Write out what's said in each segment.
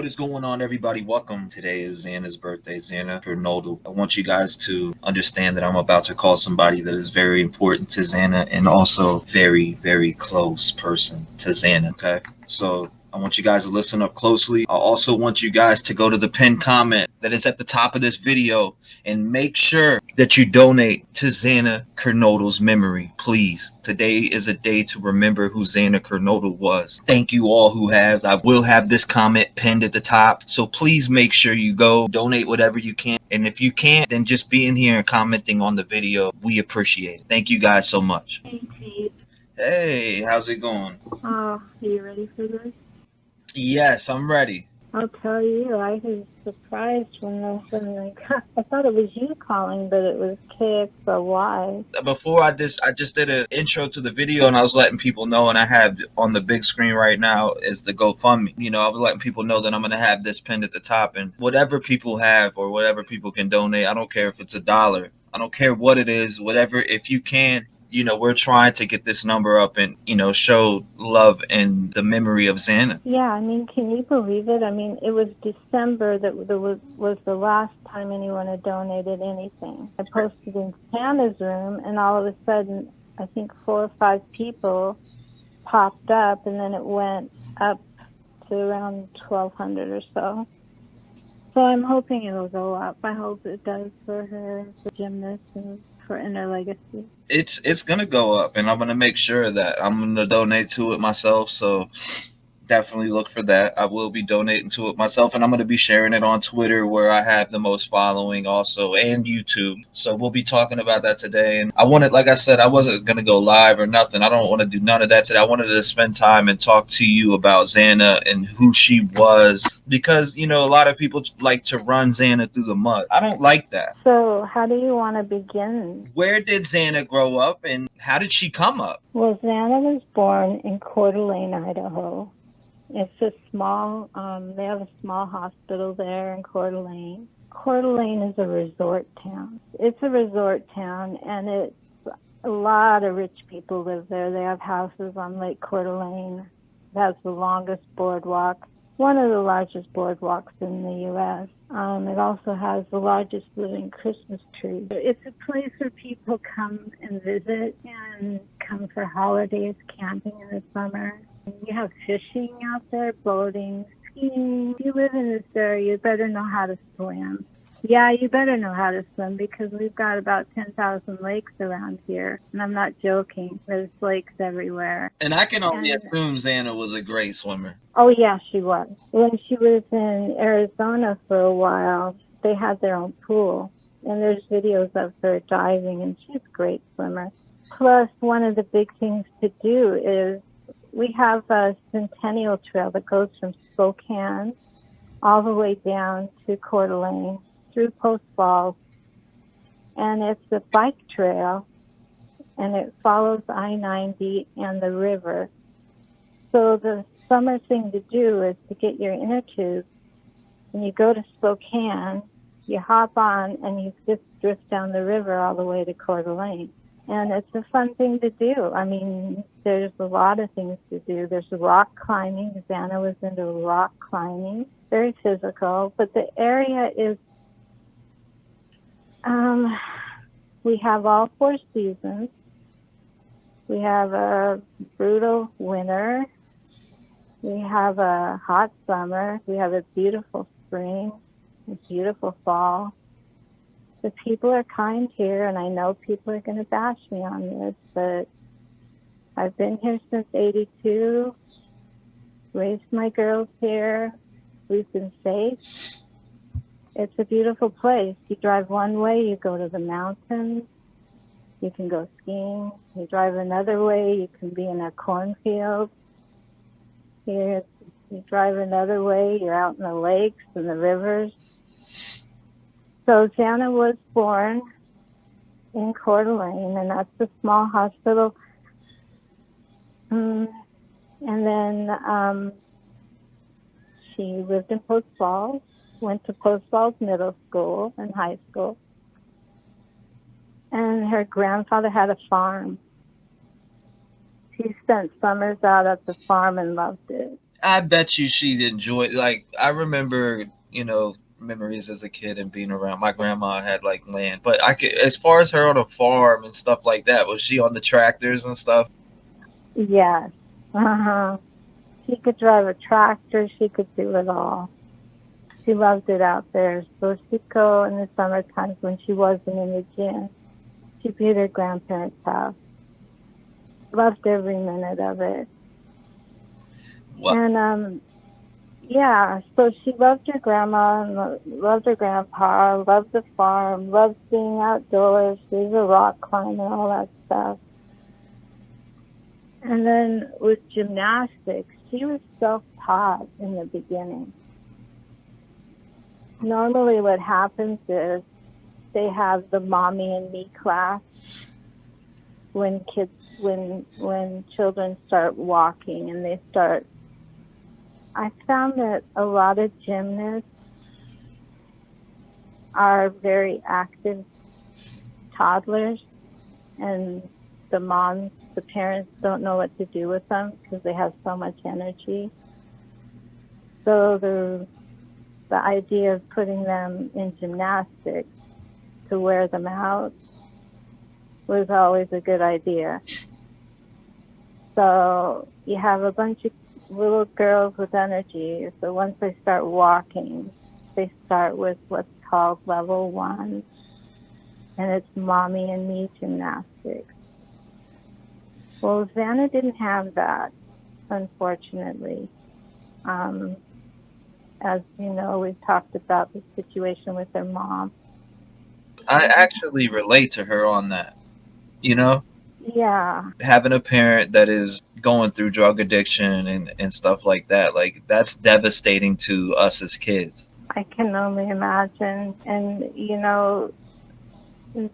What is going on, everybody? Welcome. Today is Xana's birthday, xanakernodle. I want you guys to understand that I'm about to call somebody that is very important to Xana and also very, very close person to Xana, okay? So I want you guys to listen up closely. I also want you guys to go to the pinned comment that is at the top of this video and make sure that you donate to Xana Kernodle's memory, please. Today is a day to remember who Xana Kernodle was. Thank you all who have. I will have this comment pinned at the top, so please make sure you go donate whatever you can. And if you can't, then just being here and commenting on the video, we appreciate it. Thank you guys so much. Hey, T. Hey, how's it going? Oh, are you ready for this? Yes, I'm ready. I'll tell you, I was surprised when I thought it was you calling, but it was KXLY. Before I just did an intro to the video, and I was letting people know, and I have on the big screen right now is the GoFundMe. You know, I was letting people know that I'm gonna have this pinned at the top, and whatever people have or whatever people can donate, I don't care if it's $1, I don't care what it is, whatever. If you can, you know, we're trying to get this number up and, you know, show love and the memory of Xana. Yeah, I mean, can you believe it? I mean, it was December that was the last time anyone had donated anything. I posted in Xana's room, and all of a sudden, I think 4 or 5 people popped up, and then it went up to around 1,200 or so. So I'm hoping it'll go up. I hope it does for her, for gymnast, and for Inner Legacy. It's gonna go up, and I'm gonna make sure that I'm gonna donate to it myself. So definitely look for that. I will be donating to it myself, and I'm going to be sharing it on Twitter, where I have the most following also, and YouTube. So we'll be talking about that today. And I wanted, like I said, I wasn't going to go live or nothing. I don't want to do none of that today. I wanted to spend time and talk to you about Xana and who she was, because, you know, a lot of people like to run Xana through the mud. I don't like that. So how do you want to begin? Where did Xana grow up, and how did she come up? Well, Xana was born in Coeur d'Alene, Idaho. It's a small, they have a small hospital there in Coeur d'Alene. Coeur d'Alene is a resort town. It's a resort town, and it's a lot of rich people live there. They have houses on Lake Coeur d'Alene. It has the longest boardwalk, one of the largest boardwalks in the U.S. It also has the largest living Christmas tree. It's a place where people come and visit and come for holidays, camping in the summer. You have fishing out there, boating, skiing. If you live in this area, you better know how to swim. Yeah, you better know how to swim, because we've got about 10,000 lakes around here. And I'm not joking. There's lakes everywhere. And I can only assume Xana was a great swimmer. Oh, yeah, she was. When she was in Arizona for a while, they had their own pool. And there's videos of her diving, and she's a great swimmer. Plus, one of the big things to do is we have a Centennial Trail that goes from Spokane all the way down to Coeur d'Alene through Post Falls. And it's a bike trail, and it follows I-90 and the river. So the summer thing to do is to get your inner tubes, and you go to Spokane, you hop on, and you just drift down the river all the way to Coeur d'Alene. And it's a fun thing to do. I mean, there's a lot of things to do. There's rock climbing. Xana was into rock climbing, very physical. But the area is, we have all 4 seasons. We have a brutal winter. We have a hot summer. We have a beautiful spring, a beautiful fall. The people are kind here, and I know people are going to bash me on this, but I've been here since '82, raised my girls here. We've been safe. It's a beautiful place. You drive one way, you go to the mountains. You can go skiing. You drive another way, you can be in a cornfield. You drive another way, you're out in the lakes and the rivers. So Xana was born in Coeur d'Alene, and that's a small hospital. And then she lived in Post Falls, went to Post Falls Middle School and high school. And her grandfather had a farm. She spent summers out at the farm and loved it. I bet you she'd enjoy. Like I remember, memories as a kid and being around. My grandma had like land, but I could, as far as her on a farm and stuff like that. Was she on the tractors and stuff? Yes. Uh-huh. She could drive a tractor. She could do it all. She loved it out there. So she'd go in the summer times when she wasn't in the gym. She'd be at her grandparents' house. Loved every minute of it. What? And yeah, so she loved her grandma and loved her grandpa, loved the farm, loved being outdoors. She was a rock climber, all that stuff. And then with gymnastics, she was self-taught in the beginning. Normally what happens is they have the mommy and me class when children start walking and they start. I found that a lot of gymnasts are very active toddlers, and the parents don't know what to do with them because they have so much energy. So the idea of putting them in gymnastics to wear them out was always a good idea. So you have a bunch of little girls with energy. So once they start walking, they start with what's called level 1, and it's mommy and me gymnastics. Well, Xana didn't have that, unfortunately. As you know, we've talked about the situation with her mom. I actually relate to her on that. You know, Yeah. having a parent that is going through drug addiction and stuff like that, like that's devastating to us as kids. I can only imagine. And,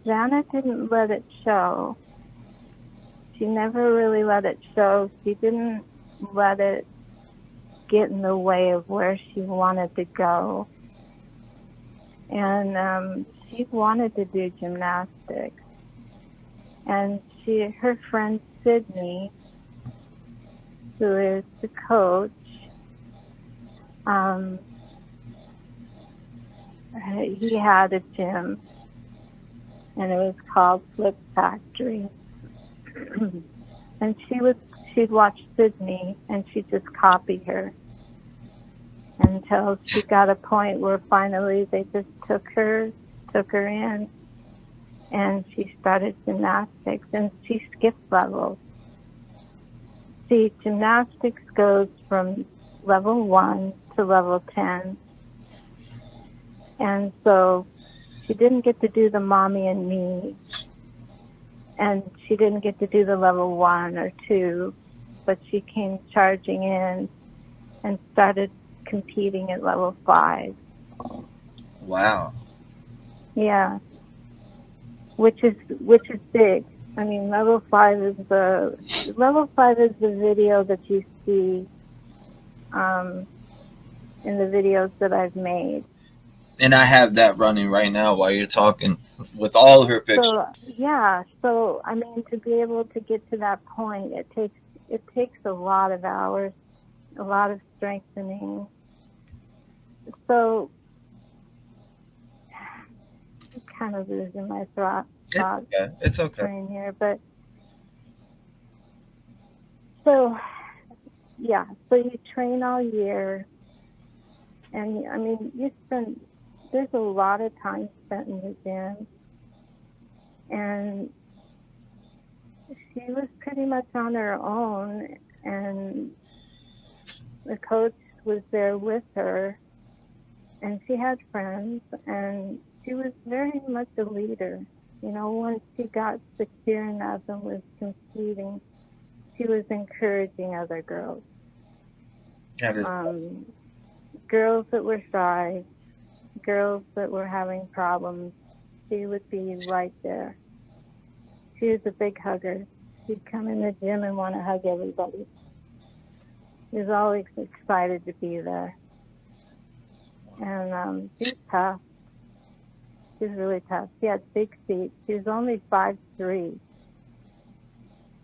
Xana didn't let it show. She never really let it show. She didn't let it get in the way of where she wanted to go. And she wanted to do gymnastics. And her friend Sydney, who is the coach, he had a gym, and it was called Flip Factory. And she'd watch Sydney, and she'd just copy her until she got a point where finally they just took her in, and she started gymnastics, and she skipped levels. See, gymnastics goes from level 1 to level 10. And so she didn't get to do the mommy and me, and she didn't get to do the level 1 or 2, but she came charging in and started competing at level 5. Wow. Yeah. Which is big. I mean, level 5 is the video that you see in the videos that I've made. And I have that running right now while you're talking with all her pictures. So yeah, so I mean, to be able to get to that point, it takes a lot of hours, a lot of strengthening. So I'm kind of losing my thoughts. It's okay. Train here, but so yeah, so you train all year, and I mean, there's a lot of time spent in the gym, and she was pretty much on her own, and the coach was there with her, and she had friends, and she was very much a leader. Once she got secure enough and was competing, she was encouraging other girls. Girls that were shy, girls that were having problems, she would be right there. She was a big hugger. She'd come in the gym and want to hug everybody. She was always excited to be there. And she was tough. She was really tough. She had big feet. She was only 5'3".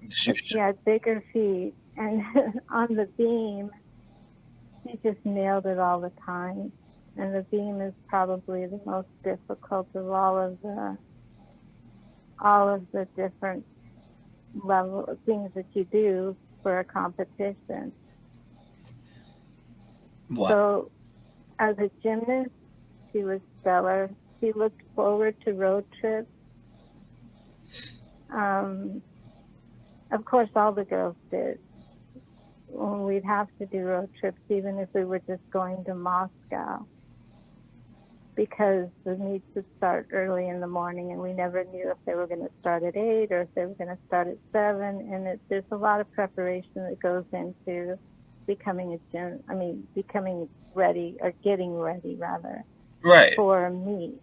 She had bigger feet. And on the beam, she just nailed it all the time. And the beam is probably the most difficult of all of the different level of things that you do for a competition. What? So as a gymnast, she was stellar. She looked forward to road trips. Of course, all the girls did. When we'd have to do road trips, even if we were just going to Moscow, because the meets would start early in the morning, and we never knew if they were going to start at 8 or if they were going to start at 7. And there's a lot of preparation that goes into becoming ready, or getting ready rather, Right. for a meet.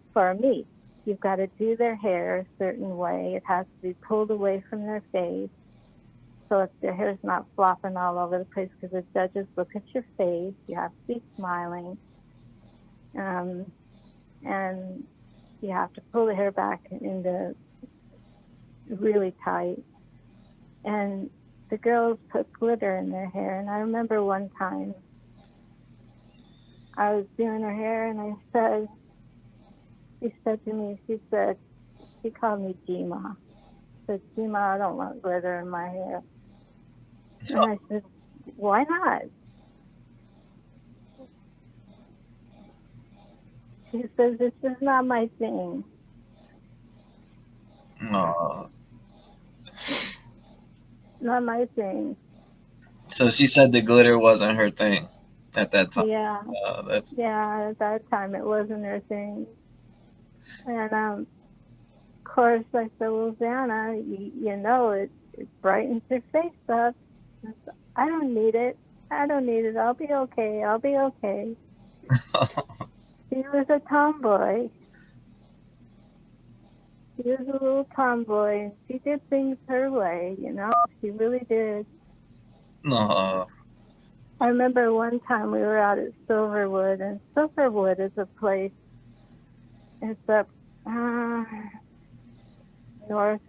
You've got to do their hair a certain way. It has to be pulled away from their face, so if their hair's not flopping all over the place, because the judges look at your face. You have to be smiling. And you have to pull the hair back into really tight. And the girls put glitter in their hair. And I remember one time I was doing her hair, and she said to me, she called me Gima. She said, Gima, I don't want glitter in my hair. And I said, why not? She says, this is not my thing. Oh. Not my thing. So she said the glitter wasn't her thing at that time. Yeah. That's... Yeah, at that time it wasn't her thing. And of course I said, well, Xana, you know, it brightens your face up. I don't need it. I'll be okay. She was a tomboy. She was a little tomboy, and she did things her way, you know. She really did. No. I remember one time we were out at Silverwood, and Silverwood is a place, it's up north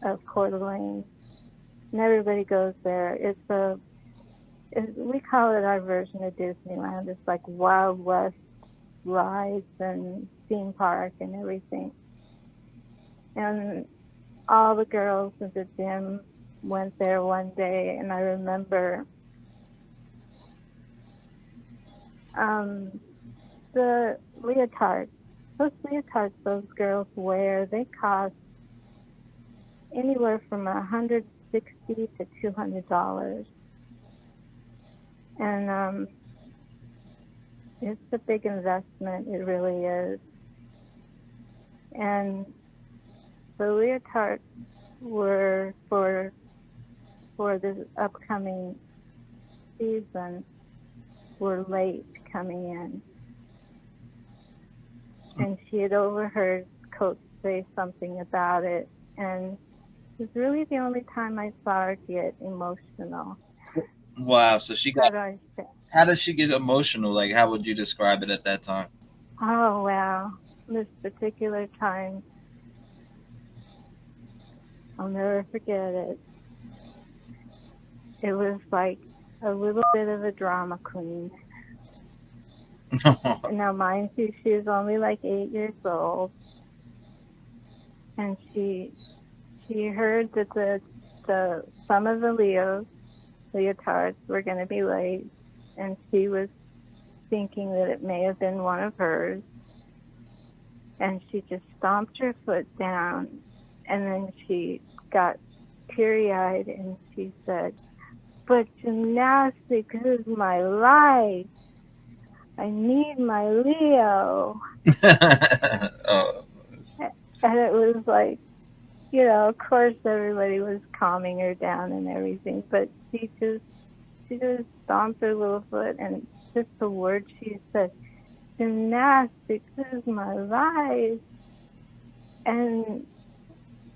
of Coeur d'Alene, and everybody goes there. We call it our version of Disneyland. It's like Wild West rides and theme park and everything. And all the girls in the gym went there one day, and I remember the leotards. Those leotards those girls wear, they cost anywhere from $160 to $200. And it's a big investment. It really is. And the leotards were for this upcoming season were late coming in. And she had overheard Coach say something about it, and it was really the only time I saw her get emotional. Wow, so she got... How does she get emotional? Like, how would you describe it at that time? Oh, wow. This particular time, I'll never forget it. It was like a little bit of a drama queen. Now, mind you, she was only like 8 years old. And she heard that some of the leotards were going to be late. And she was thinking that it may have been one of hers. And she just stomped her foot down. And then she got teary-eyed and she said, but gymnastics is my life. I need my Leo. Oh. And it was like, you know, of course everybody was calming her down and everything, but she just stomped her little foot, and just the word she said, gymnastics is my life. And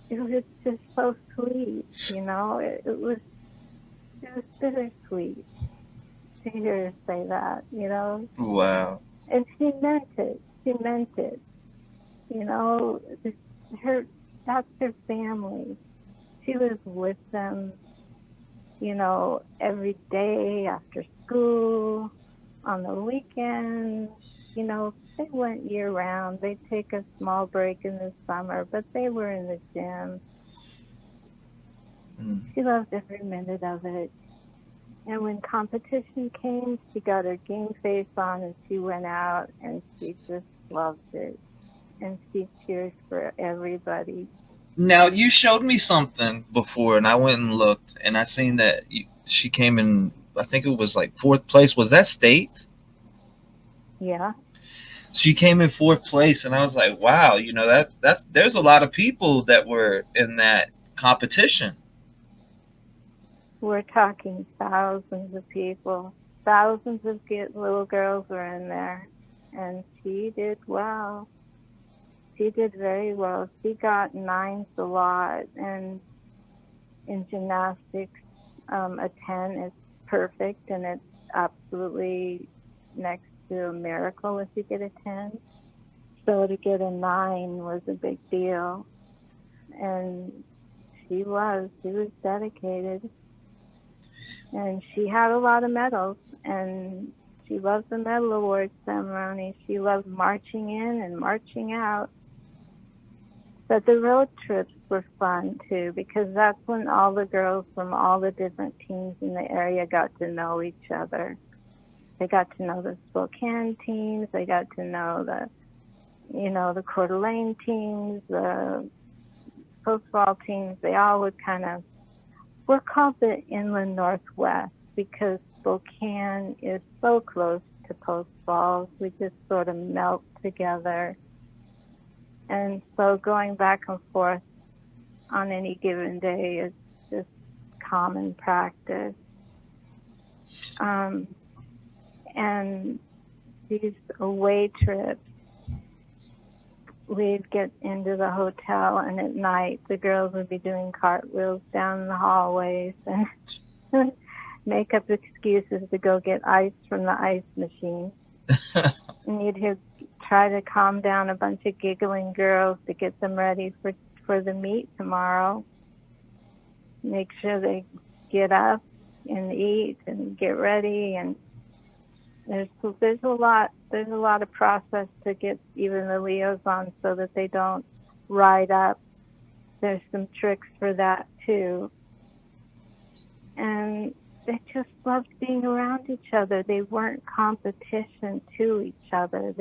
it was just so sweet, you know. It was bittersweet to hear her say that, you know. Wow. And she meant it. You know, that's her family. She was with them, you know, every day after school, on the weekends. They went year round. They'd take a small break in the summer, but they were in the gym. She loved every minute of it. And when competition came, she got her game face on and she went out and she just loved it. And she cheers for everybody. Now, you showed me something before, and I went and looked, and I seen that she came in, I think it was like fourth place. Was that state? Yeah. She came in fourth place, and I was like, wow, that's there's a lot of people that were in that competition. We're talking thousands of people. Thousands of little girls were in there. And she did well. She did very well. She got nines a lot. And in gymnastics, a 10 is perfect, and it's absolutely next to a miracle if you get a 10. So to get a 9 was a big deal. And she was dedicated. And she had a lot of medals, and she loved the medal award ceremony. She loved marching in and marching out. But the road trips were fun too, because that's when all the girls from all the different teams in the area got to know each other. They got to know the Spokane teams. They got to know the Coeur d'Alene teams, the Postfall teams. They all would we're called the Inland Northwest because Spokane is so close to Post Falls. We just sort of melt together. And so going back and forth on any given day is just common practice. And these away trips, we'd get into the hotel, and at night the girls would be doing cartwheels down the hallways and make up excuses to go get ice from the ice machine. And you'd try to calm down a bunch of giggling girls to get them ready for the meet tomorrow. Make sure they get up and eat and get ready, and there's a lot of process to get even the Leos on so that they don't ride up. There's some tricks for that too. And they just loved being around each other. They weren't competition to each other.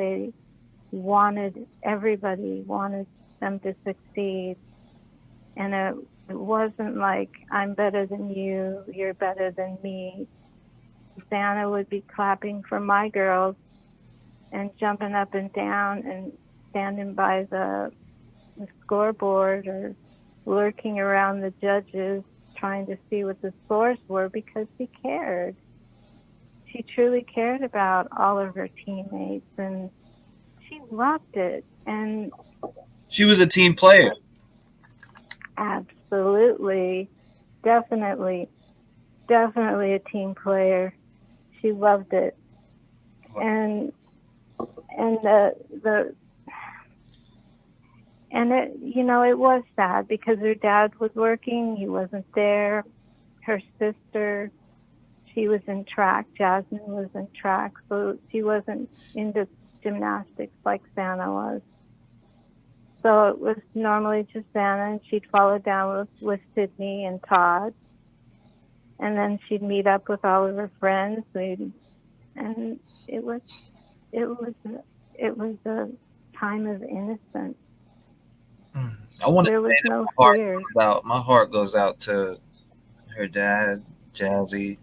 Everybody wanted them to succeed. And it wasn't like, I'm better than you, you're better than me. Xana would be clapping for my girls and jumping up and down and standing by the scoreboard or lurking around the judges trying to see what the scores were because she cared. She truly cared about all of her teammates, and she loved it. And she was a team player. Absolutely. Definitely a team player. She loved it. And it was sad because her dad was working. He wasn't there. Her sister, she was in track. Jasmine was in track. So she wasn't into gymnastics like Xana was. So it was normally just Xana, and she'd follow down with Sydney and Todd. And then she'd meet up with all of her friends. And it was a time of innocence. There was no fear. My heart goes out to her dad, Jazzy,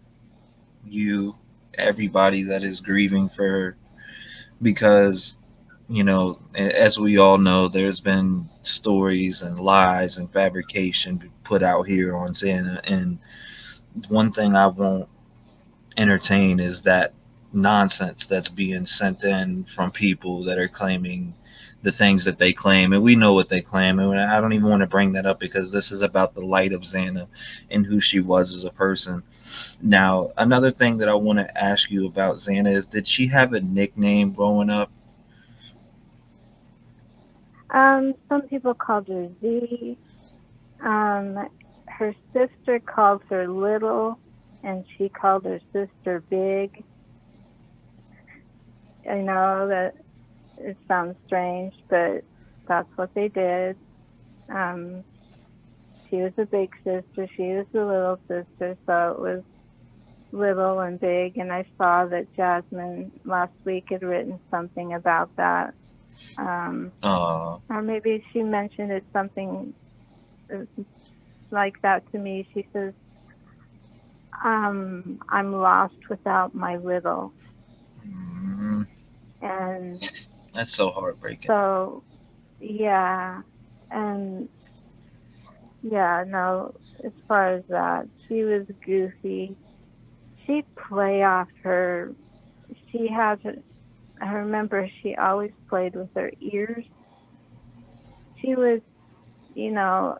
you, everybody that is grieving for her, because as we all know, there's been stories and lies and fabrication put out here on Xana, and one thing I won't entertain is that nonsense that's being sent in from people that are claiming the things that they claim, and we know what they claim, and I don't even want to bring that up because this is about the light of Xana and who she was as a person. Now, another thing that I want to ask you about Xana is, did she have a nickname growing up? Some people called her Z. Her sister called her Little, and she called her sister Big. I know that it sounds strange, but that's what they did. Um, she was the big sister, she was the little sister, so it was little and big. And I saw that Jasmine last week had written something about that. Or maybe she mentioned it something like that to me. She says, I'm lost without my little. Mm, And that's so heartbreaking. so, yeah. And yeah, no, as far as that, she was goofy. She'd play off her, she had, I remember she always played with her ears. She was, you know,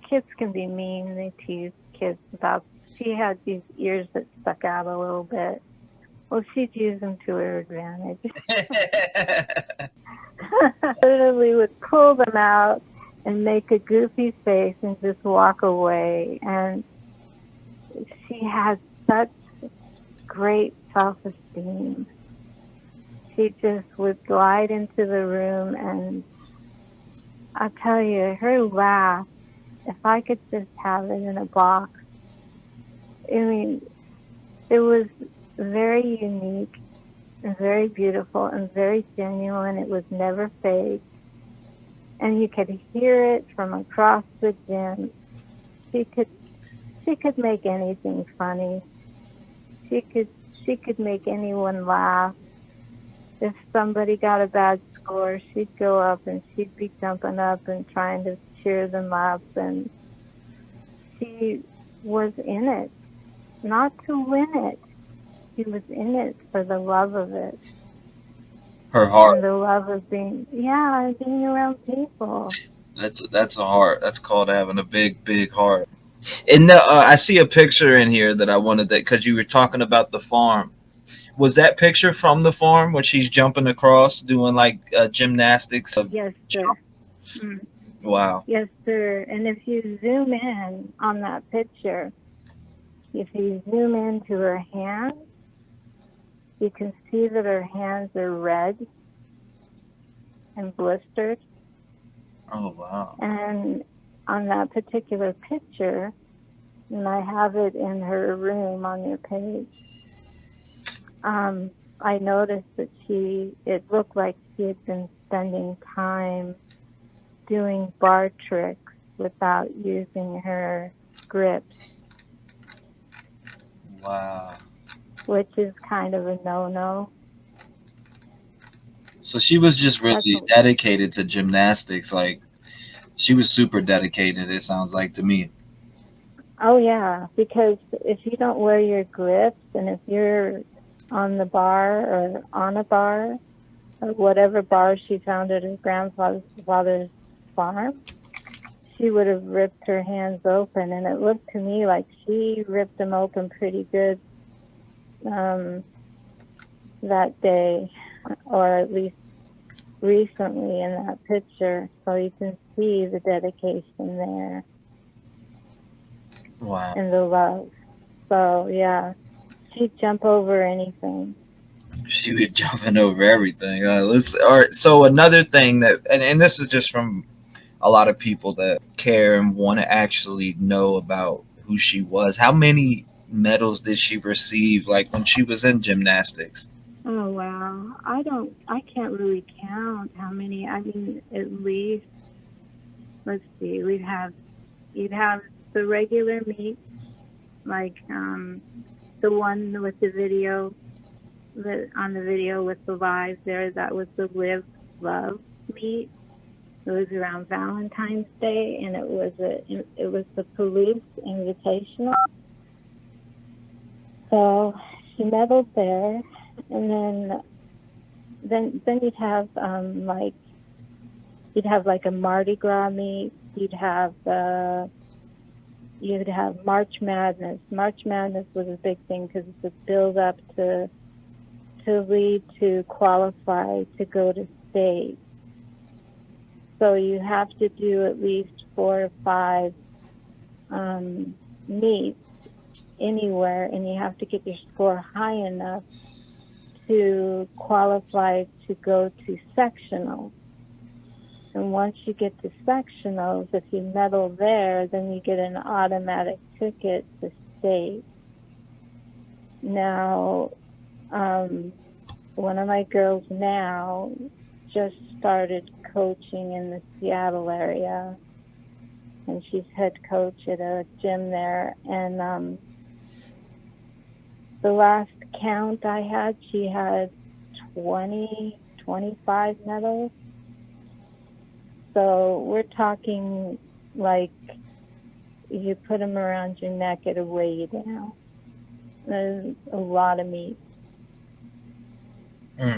kids can be mean. They tease kids about, she had these ears that stuck out a little bit. Well, she'd use them to her advantage. Literally would pull them out and make a goofy face and just walk away. And she had such great self-esteem. She just would glide into the room, and I'll tell you, her laugh, if I could just have it in a box, I mean, it was very unique and very beautiful and very genuine. It was never fake. And you could hear it from across the gym. She could make anything funny. She could make anyone laugh. If somebody got a bad score, she'd go up and she'd be jumping up and trying to cheer them up. And she was in it, not to win it. She was in it for the love of it. Her heart. And the love of being around people. That's a heart. That's called having a big heart. And I see a picture in here that I wanted that because you were talking about the farm. Was that picture from the farm when she's jumping across, doing like gymnastics? Yes, sir. Mm. Wow. Yes, sir. And if you zoom in on that picture, if you zoom into her hands, you can see that her hands are red and blistered. Oh, wow. And on that particular picture, and I have it in her room on your page, I noticed that it looked like she had been spending time doing bar tricks without using her grips. Wow. Which is kind of a no-no. So she was just really dedicated to gymnastics. Like, she was super dedicated, it sounds like to me. Oh, yeah, because if you don't wear your grips, and if you're on the bar or on a bar, or whatever bar she found at her grandfather's farm, she would have ripped her hands open. And it looked to me like she ripped them open pretty good that day, or at least recently in that picture. So you can see the dedication there. Wow. And the love. So, yeah, she'd jump over anything. She was jumping over everything. All right. So another thing that, and this is just from a lot of people that care and want to actually know about who she was. How many medals did she receive, like when she was in gymnastics? Oh, wow. I can't really count how many. I mean, at least, let's see, you'd have the regular meet, like the one with the video, on the video with the live there, that was the Live Love meet. It was around Valentine's Day, and it was the Palouse Invitational. So she medaled there, and then you'd have like a Mardi Gras meet. You'd have March Madness. March Madness was a big thing because it's a build up to lead to qualify to go to state. So you have to do at least 4 or 5 meets anywhere, and you have to get your score high enough to qualify to go to sectionals. And once you get to sectionals, if you medal there, then you get an automatic ticket to state. Now, one of my girls now just started coaching in the Seattle area, and she's head coach at a gym there. And the last count I had, she had 25 medals. So we're talking like you put them around your neck, it'll weigh you down. There's a lot of meat.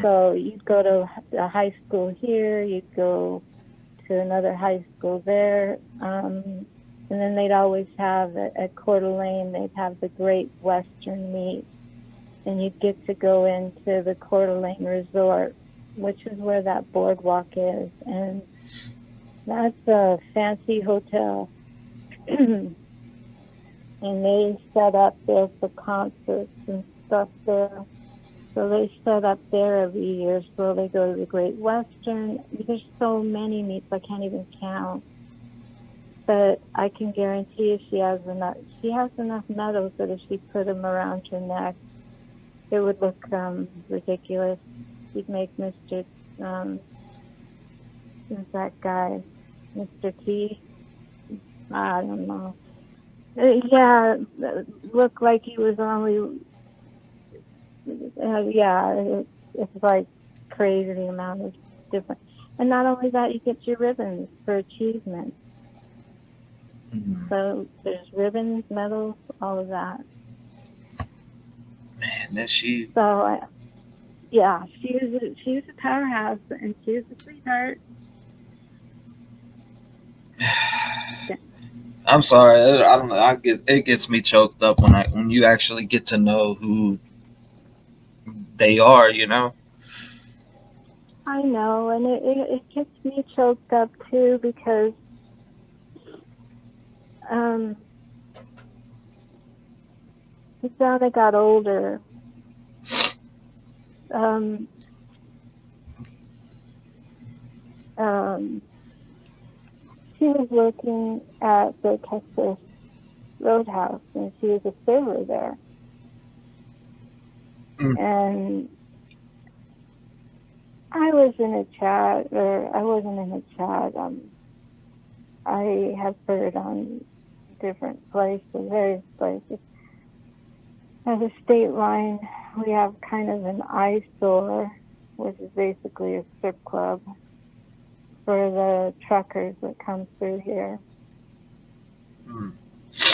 So you'd go to a high school here, you'd go to another high school there, and then they'd always have at Coeur d'Alene, they'd have the Great Western Meet, and you'd get to go into the Coeur d'Alene Resort, which is where that boardwalk is, and that's a fancy hotel. And they set up there for concerts and stuff there. So they set up there every year. So they go to the Great Western. There's so many meets I can't even count. But I can guarantee you she has enough medals that if she put them around her neck, it would look ridiculous. You'd make Mr. Who's that guy? Mr. T? I don't know. Yeah, looked like he was only, it's like crazy the amount of different. And not only that, you get your ribbons for achievement. So there's ribbons, medals, all of that. Man, that she. So, she was a powerhouse, and she was a sweetheart. I'm sorry, I don't know. It gets me choked up when you actually get to know who they are, you know. I know, and it gets me choked up too because as Xana got older, she was working at the Texas Roadhouse, and she was a server there. And I was in a chat, or I wasn't in a chat. I have heard on different places, various places. At the state line, we have kind of an eyesore, which is basically a strip club for the truckers that come through here.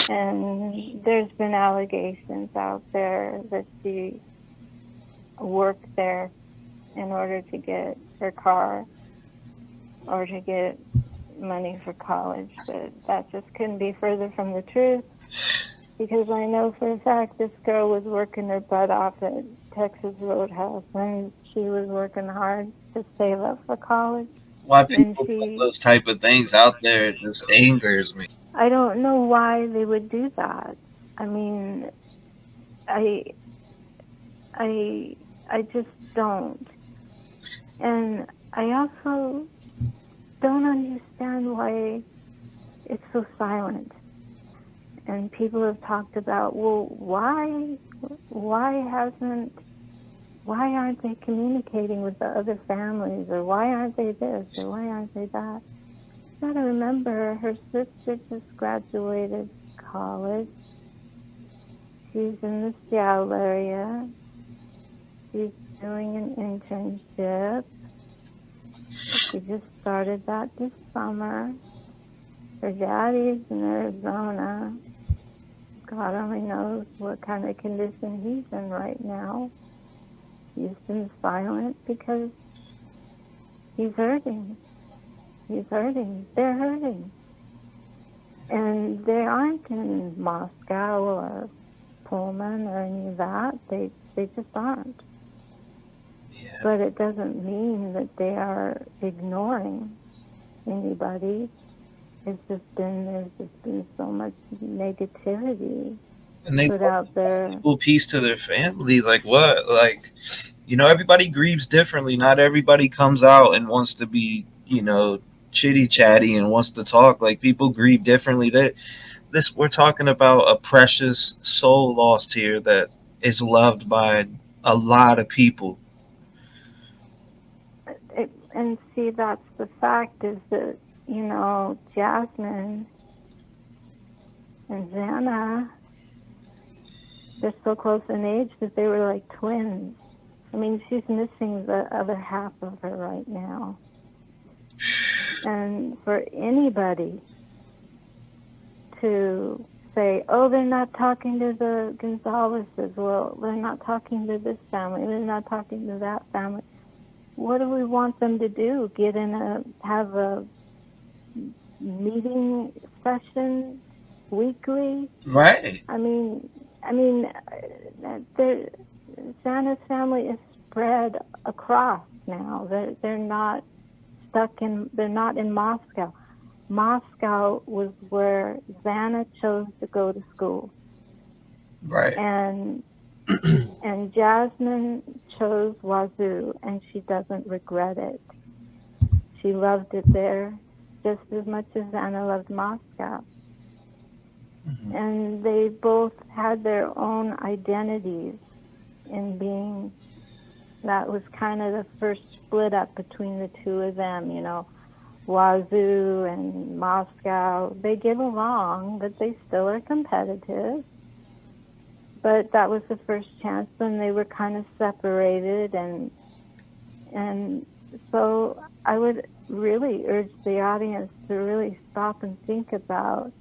And there's been allegations out there that she worked there in order to get her car or to get money for college, but that just couldn't be further from the truth, because I know for a fact this girl was working her butt off at Texas Roadhouse, and she was working hard to save up for college. Why people put those type of things out there, it just angers me. I don't know why they would do that. I mean, I just don't. And I also don't understand why it's so silent. And people have talked about, well, why aren't they communicating with the other families, or why aren't they this, or why aren't they that? You gotta remember, her sister just graduated college. She's in the Seattle area. She's doing an internship. She just started that this summer. Her daddy's in Arizona. God only knows what kind of condition he's in right now. He's been silent because he's hurting. He's hurting. They're hurting. And they aren't in Moscow or Pullman or any of that. They just aren't. Yeah. But it doesn't mean that they are ignoring anybody. There's just been so much negativity and they put out there. Equal peace to their family. Like what? Like, everybody grieves differently. Not everybody comes out and wants to be, chitty chatty and wants to talk. Like, people grieve differently. That this we're talking about a precious soul lost here that is loved by a lot of people. And see, that's the fact, is that, Jasmine and Xana, they're so close in age that they were like twins. I mean, she's missing the other half of her right now. And for anybody to say, oh, they're not talking to the Gonzaleses, well, they're not talking to this family, they're not talking to that family. What do we want them to do? Have a meeting session weekly? Right. I mean, Xana's family is spread across now. They're not they're not in Moscow. Moscow was where Xana chose to go to school. Right. And Jasmine chose Wazoo, and she doesn't regret it. She loved it there just as much as Xana loved Moscow. Mm-hmm. And they both had their own identities in being. That was kind of the first split up between the two of them, Wazoo and Moscow. They get along, but they still are competitive. But that was the first chance when they were kind of separated, and so I would really urge the audience to really stop and think about,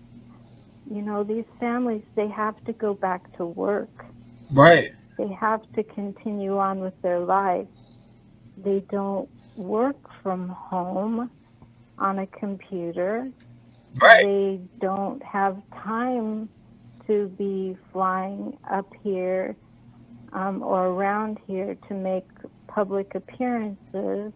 these families, they have to go back to work. Right. They have to continue on with their life. They don't work from home on a computer. Right. They don't have time to be flying up here or around here to make public appearances,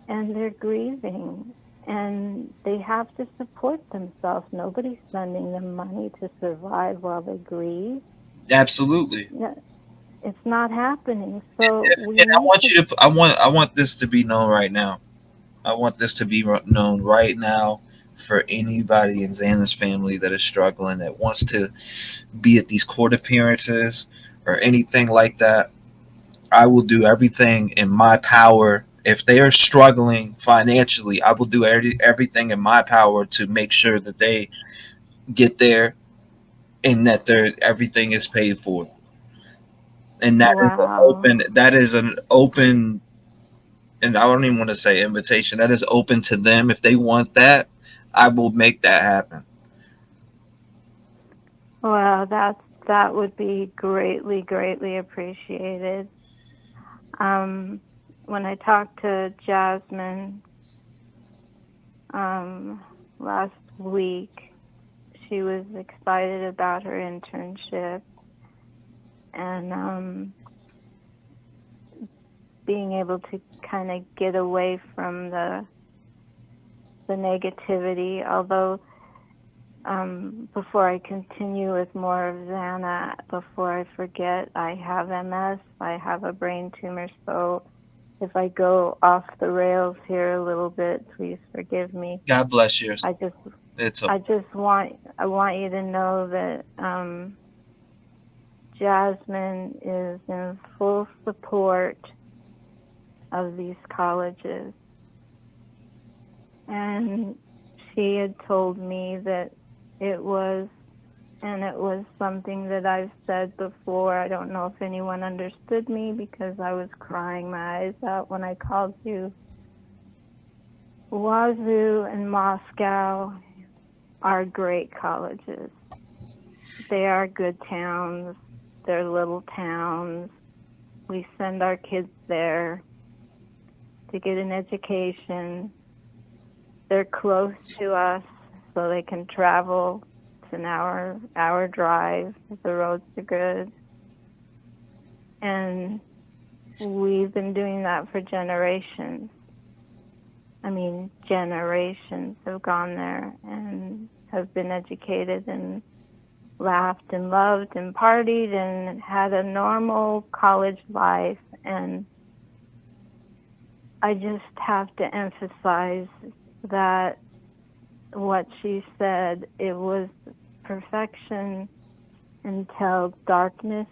and they're grieving, and they have to support themselves. Nobody's sending them money to survive while they grieve. Absolutely. Yeah, it's not happening. So And I want this to be known right now. I want this to be known right now for anybody in Xana's family that is struggling, that wants to be at these court appearances or anything like that. I will do everything in my power. If they are struggling financially, I will do everything in my power to make sure that they get there and that everything is paid for. And wow. that is an open, and I don't even want to say invitation. That is open to them. If they want that, I will make that happen. Well, that would be greatly, greatly appreciated. When I talked to Jasmine last week, she was excited about her internship and being able to kind of get away from the negativity. Although, before I continue with more of Xana, before I forget, I have MS, I have a brain tumor, so if I go off the rails here a little bit, please forgive me. God bless you. I want you to know that Jasmine is in full support of these colleges. And she had told me that it was something that I've said before. I don't know if anyone understood me because I was crying my eyes out when I called you. Wazoo and Moscow are great colleges. They are good towns. They're little towns. We send our kids there to get an education. They're close to us, so they can travel. It's an hour drive if the roads are good. And we've been doing that for generations. I mean, generations have gone there and have been educated and laughed and loved and partied and had a normal college life. And I just have to emphasize that what she said, it was perfection until darkness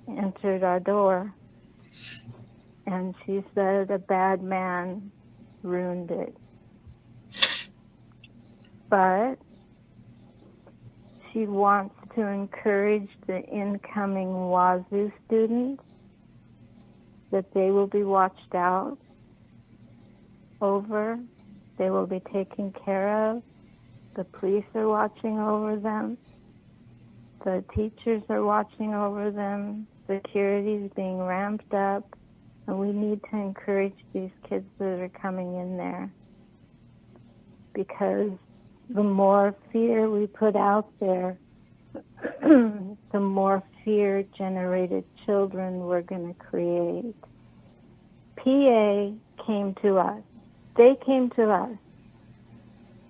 entered our door. And she said a bad man ruined it. But she wants to encourage the incoming Wazoo students that they will be watched out over, they will be taken care of. The police are watching over them. The teachers are watching over them. Security is being ramped up. And we need to encourage these kids that are coming in there. Because the more fear we put out there, the more fear-generated children we're going to create. PA came to us. They came to us.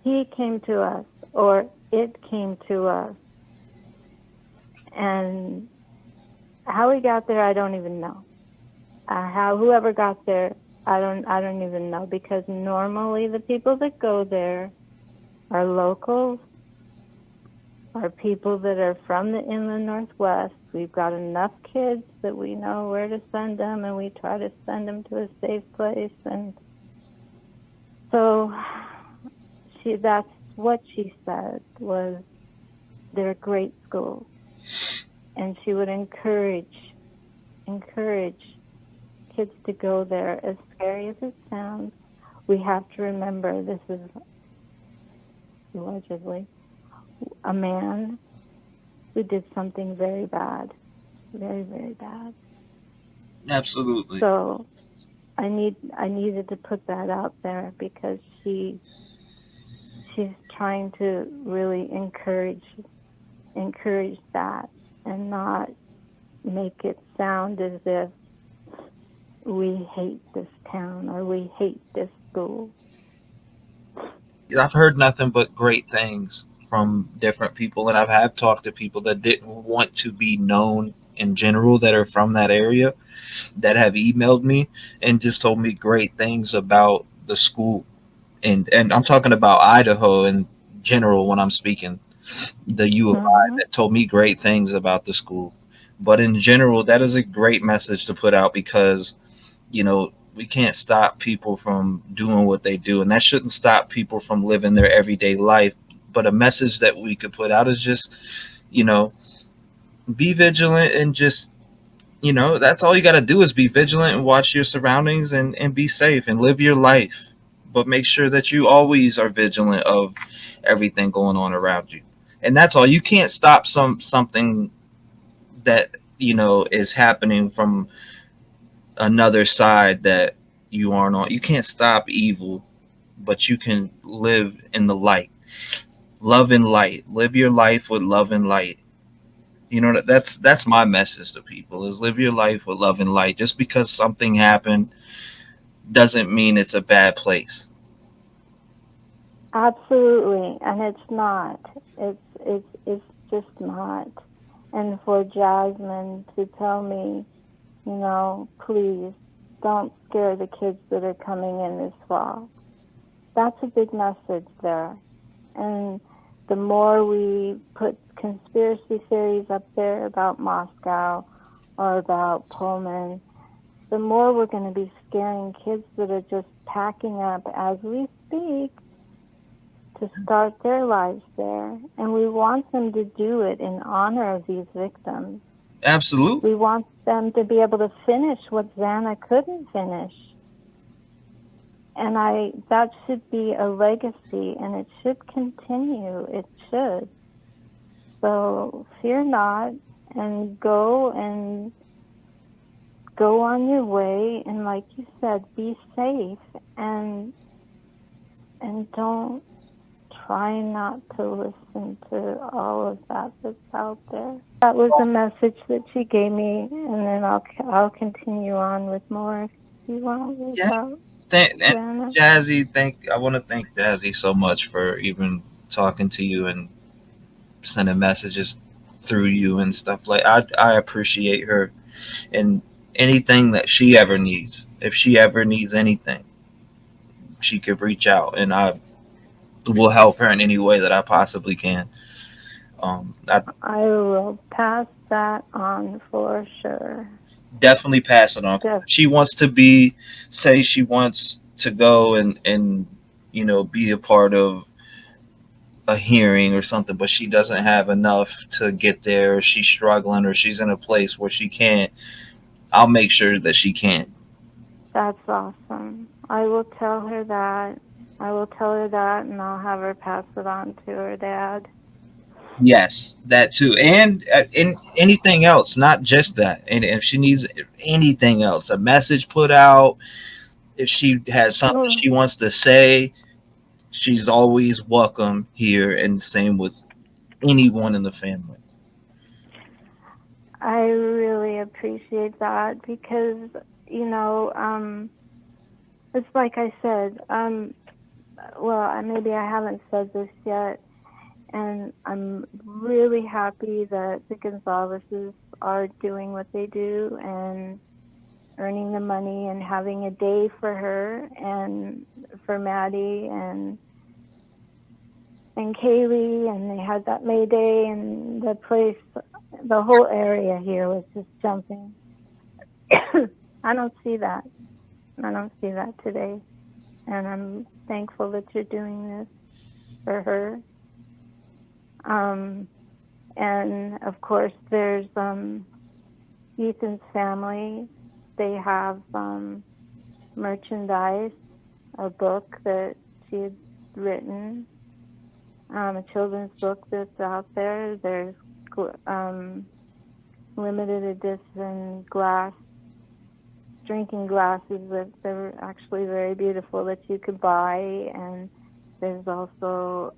He came to us, or it came to us. And how we got there, I don't even know. How whoever got there, I don't even know, because normally the people that go there are locals, are people that are from the inland Northwest. We've got enough kids that we know where to send them, and we try to send them to a safe place. And so that's what she said, was they're great schools. And she would encourage kids to go there. As scary as it sounds, we have to remember this is allegedly a man who did something very bad. Very, very bad. Absolutely. So I needed to put that out there, because she's trying to really encourage that, and not make it sound as if we hate this town or we hate this school. I've heard nothing but great things from different people, and I have talked to people that didn't want to be known in general, that are from that area, that have emailed me and just told me great things about the school. And I'm talking about Idaho in general when I'm speaking, the U of I, that told me great things about the school. But in general, that is a great message to put out, because, we can't stop people from doing what they do, and that shouldn't stop people from living their everyday life. But a message that we could put out is just, be vigilant, and just, that's all you got to do, is be vigilant and watch your surroundings, and be safe and live your life. But make sure that you always are vigilant of everything going on around you. And that's all. You can't stop something that, is happening from another side that you aren't on. You can't stop evil, but you can live in the light. Love and light. Live your life with love and light. That's my message to people, is live your life with love and light. Just because something happened doesn't mean it's a bad place. Absolutely, and it's not. It's just not. And for Jasmine to tell me, please don't scare the kids that are coming in this fall. That's a big message there. And the more we put conspiracy theories up there about Moscow or about Pullman, the more we're going to be scaring kids that are just packing up as we speak to start their lives there. And we want them to do it in honor of these victims. Absolutely. We want them to be able to finish what Xana couldn't finish. And that should be a legacy, and it should continue. It should. So fear not, and go on your way, and like you said, be safe, and don't try not to listen to all of that that's out there. That was a message that she gave me, and then I'll continue on with more if you want. Yeah. Jazzy, I want to thank Jazzy so much for even talking to you and sending messages through you and stuff. Like, I appreciate her, and anything that she ever needs. If she ever needs anything, she could reach out, and I will help her in any way that I possibly can. I I will pass that on for sure. definitely pass it on. Def- She wants to be, say she wants to go and be a part of a hearing or something, but she doesn't have enough to get there, or she's struggling, or she's in a place where she can't. I'll make sure that she can. That's awesome. I will tell her that. I will tell her that, and I'll have her pass it on to her dad. Yes, that too, and anything else, not just that. And if she needs anything else, a message put out, if she has something Oh, she wants to say, she's always welcome here, and same with anyone in the family. I really appreciate that because, it's like I said, well, maybe I haven't said this yet, and I'm really happy that the Gonzaleses are doing what they do and earning the money and having a day for her and for Maddie and Kaylee, and they had that May Day, and the place, the whole area here was just jumping. I don't see that. I don't see that today, and I'm thankful that you're doing this for her. And of course, there's Ethan's family. They have merchandise, a book that she had written, a children's book that's out there. There's limited edition glass drinking glasses that they're actually very beautiful that you could buy, and there's also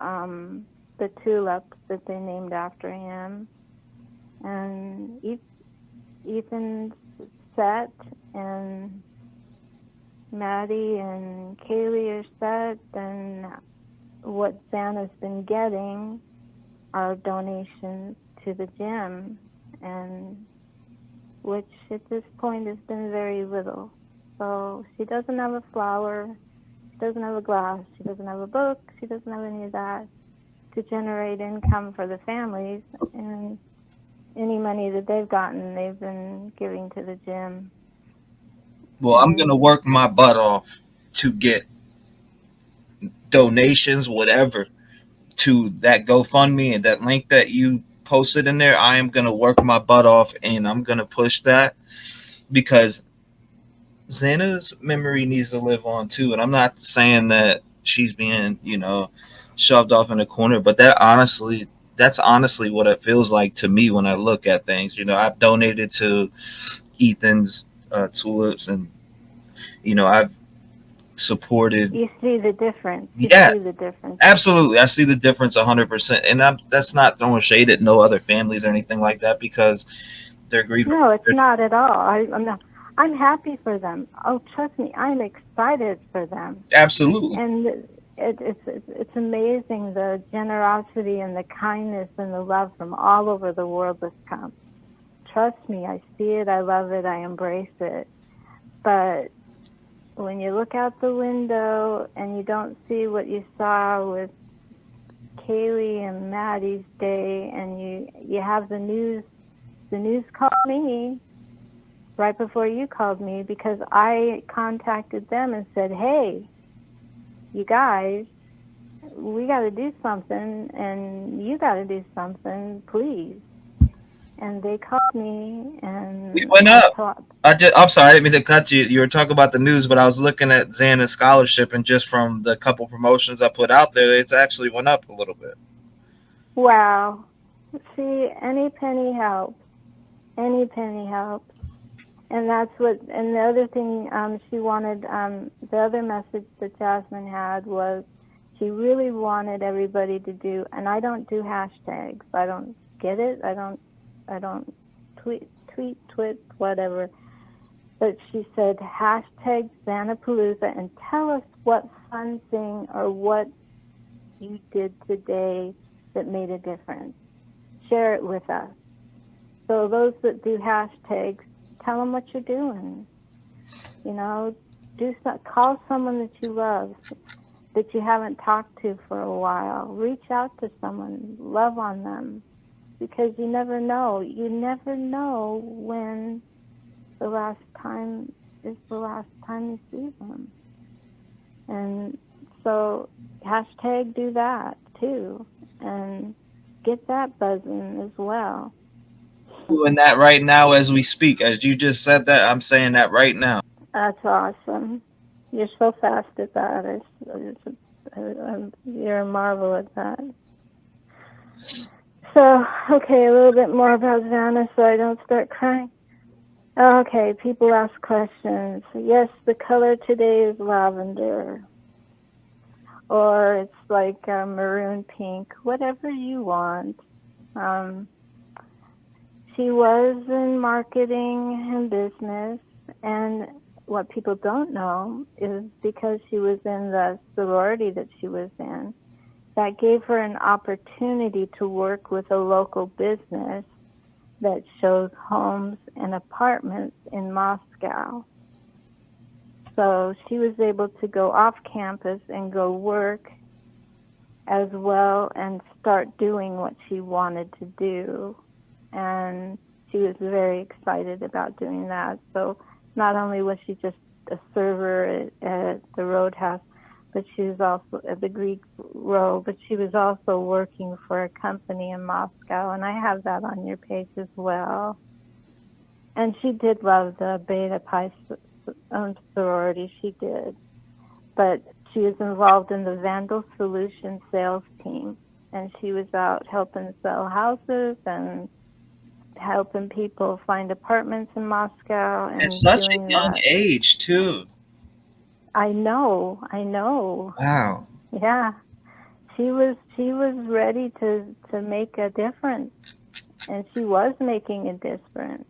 the tulips that they named after him, and Ethan's set, and Maddie and Kaylee are set, and what Xana's been getting are donations to the gym, and which at this point has been very little. So she doesn't have a flower, she doesn't have a glass, she doesn't have a book, she doesn't have any of that to generate income for the families, and any money that they've gotten, they've been giving to the gym. Well, I'm gonna work my butt off to get donations, whatever, to that GoFundMe and that link that you posted in there. I am gonna work my butt off, and I'm gonna push that because Xana's memory needs to live on too. And I'm not saying that she's being, shoved off in a corner, but that's honestly what it feels like to me when I look at things. I've donated to Ethan's tulips, and I've supported. You see the difference. You Yeah, see the difference. absolutely. I see the difference 100%, and that's not throwing shade at no other families or anything like that because they're grieving. No, it's not at all. I'm not. I'm happy for them. Oh, trust me, I'm excited for them. Absolutely. And it's amazing the generosity and the kindness and the love from all over the world that's come. Trust me, I see it, I love it, I embrace it. But when you look out the window and you don't see what you saw with Kaylee and Maddie's day, and you have the news called me right before you called me because I contacted them and said, hey, you guys, we got to do something, and you got to do something, please. And they called me, and We went up. I'm sorry, I didn't mean to cut you. You were talking about the news, but I was looking at Xana's scholarship, and just from the couple promotions I put out there, it's actually went up a little bit. Wow. See, any penny helps. Any penny helps. And that's what, and the other thing she wanted, the other message that Jasmine had was she really wanted everybody to do, and I don't do hashtags. I don't get it. I don't tweet, whatever. But she said hashtag Xanapalooza and tell us what fun thing or what you did today that made a difference. Share it with us. So those that do hashtags, tell them what you're doing. Call someone that you love, that you haven't talked to for a while. Reach out to someone, love on them, because you never know. You never know when the last time is the last time you see them. And so hashtag do that too, and get that buzzing as well. Doing that right now as we speak. As you just said that, I'm saying that right now. That's awesome. You're so fast at that. You're a marvel at that. So, okay, a little bit more about Xana so I don't start crying. Okay, people ask questions. Yes, the color today is lavender. Or it's like maroon pink, whatever you want. She was in marketing and business, and what people don't know is because she was in the sorority that she was in, that gave her an opportunity to work with a local business that shows homes and apartments in Moscow. So she was able to go off campus and go work as well and start doing what she wanted to do. And she was very excited about doing that. So not only was she just a server at the Roadhouse, but she was also at the Greek Row, but she was also working for a company in Moscow, and I have that on your page as well. And she did love the Beta Pi sorority, she did. But she was involved in the Vandal Solutions sales team, and she was out helping sell houses and helping people find apartments in Moscow. And At such a doing young that. age, too. I know. Wow. Yeah. She was ready to make a difference, and she was making a difference.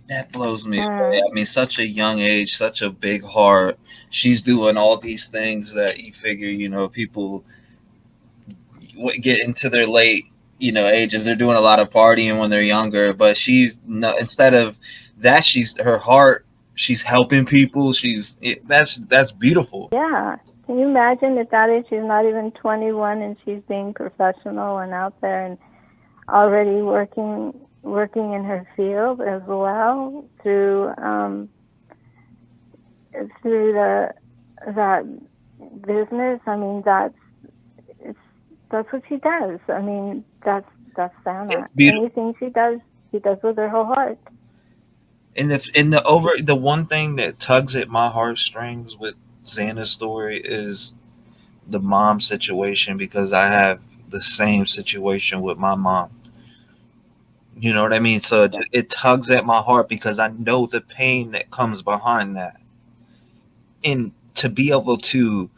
That blows me away. I mean, such a young age, such a big heart. She's doing all these things that you figure, people get into their late, ages. They're doing a lot of partying when they're younger, but she's no, instead of that, she's her heart. She's helping people. That's beautiful. Yeah. Can you imagine at that age she's not even 21 and she's being professional and out there and already working in her field as well through that business. I mean, that's what she does. I mean, that's Xana. Anything she does with her whole heart. And the one thing that tugs at my heartstrings with Xana's story is the mom situation, because I have the same situation with my mom. You know what I mean? So it tugs at my heart because I know the pain that comes behind that. And to be able to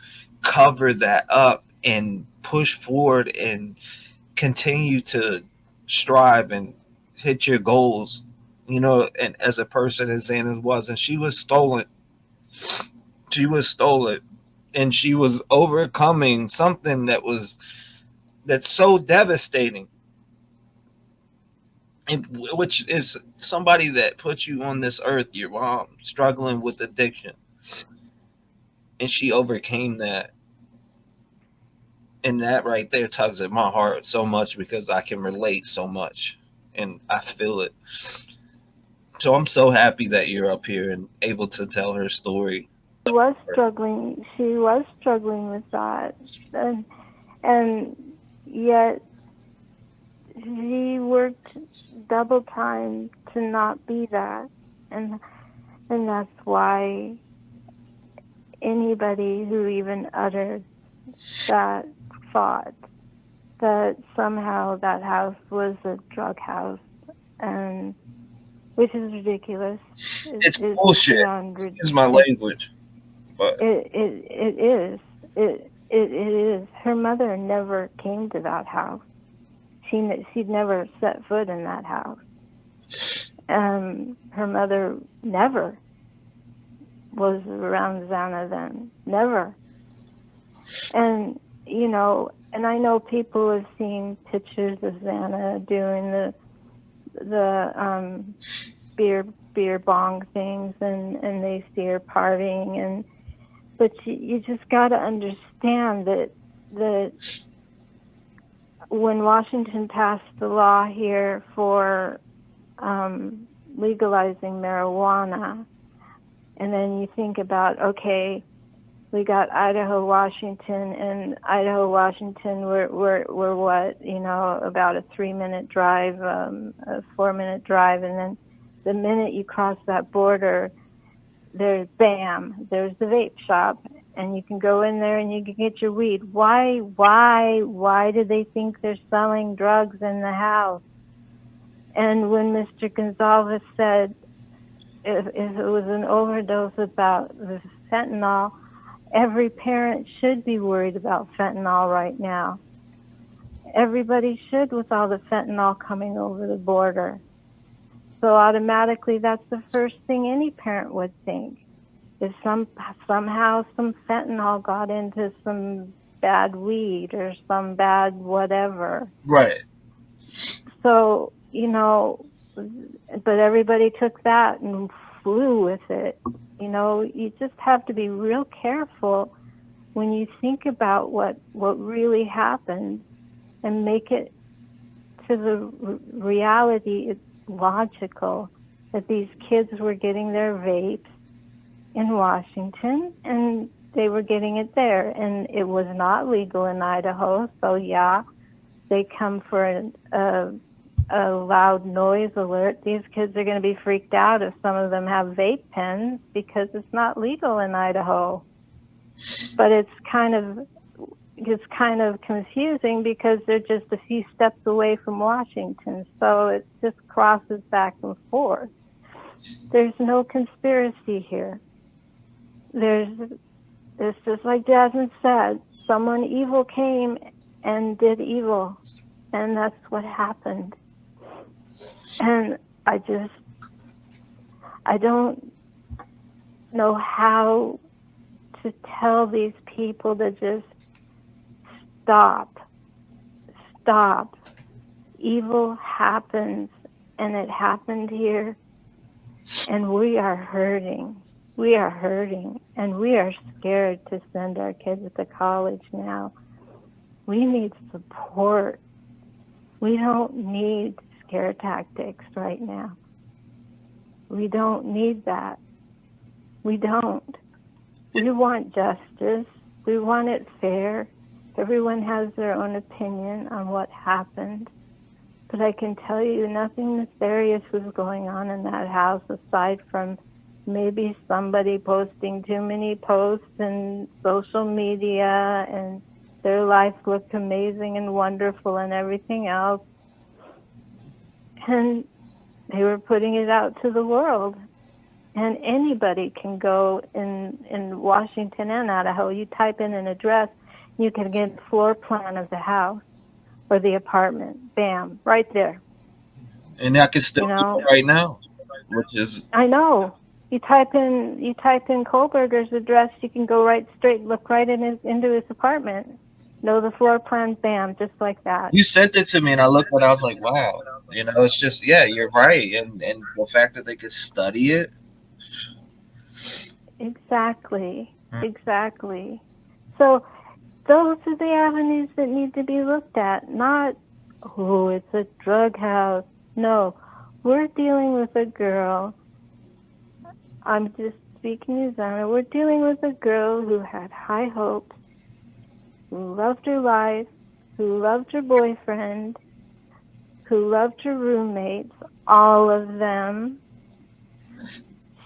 cover that up and push forward and continue to strive and hit your goals, and as a person as Xana was, and she was stolen. She was stolen, and she was overcoming something that's so devastating, which is somebody that put you on this earth, your mom, struggling with addiction, and she overcame that. And that right there tugs at my heart so much because I can relate so much and I feel it. So I'm so happy that you're up here and able to tell her story. She was struggling with that, and yet she worked double time to not be that, and that's why anybody who even uttered that thought that somehow that house was a drug house, and which is ridiculous. It's bullshit. Excuse my language, but it is. It is. Her mother never came to that house. She'd never set foot in that house. Her mother never was around Xana then. Never. And and I know people have seen pictures of Xana doing the beer bong things, and they see her partying, but you just got to understand that when Washington passed the law here for legalizing marijuana, and then you think about, okay, we got Idaho, Washington, and Idaho, Washington were what, about a 3-minute drive, a 4-minute drive, and then the minute you cross that border, there's the vape shop, and you can go in there and you can get your weed. Why do they think they're selling drugs in the house? And when Mr. Gonzalez said if it was an overdose about the fentanyl, every parent should be worried about fentanyl right now. Everybody should, with all the fentanyl coming over the border. So automatically, that's the first thing any parent would think. If somehow some fentanyl got into some bad weed or some bad whatever. Right. So, but everybody took that and flew with it. You just have to be real careful when you think about what really happened and make it to the reality. It's logical that these kids were getting their vapes in Washington and they were getting it there, and it was not legal in Idaho. So yeah, they come for a loud noise alert. These kids are going to be freaked out if some of them have vape pens because it's not legal in Idaho. But it's kind of confusing because they're just a few steps away from Washington, so it just crosses back and forth. There's no conspiracy here. It's just like Jasmine said, someone evil came and did evil, and that's what happened. And I don't know how to tell these people to just stop. Evil happens, and it happened here, and we are hurting. And we are scared to send our kids to college now. We need support. We don't need scare tactics right now. We don't need that. We don't. We want justice. We want it fair. Everyone has their own opinion on what happened. But I can tell you nothing nefarious was going on in that house aside from maybe somebody posting too many posts in social media and their life looked amazing and wonderful and everything else. And they were putting it out to the world. And anybody can go in Washington and Idaho. You type in an address, you can get a floor plan of the house or the apartment. Bam, right there. And I can still do it right now, which is... I know. You type in Kohlberger's address, you can go look right into his apartment. Know the floor plan, bam, just like that. You sent it to me, and I looked at it, I was like, wow. It's just, yeah, you're right. And the fact that they could study it. Exactly. So those are the avenues that need to be looked at, not, it's a drug house. No, we're dealing with a girl. I'm just speaking to Xana. We're dealing with a girl who had high hopes, who loved her life, who loved her boyfriend, who loved her roommates, all of them.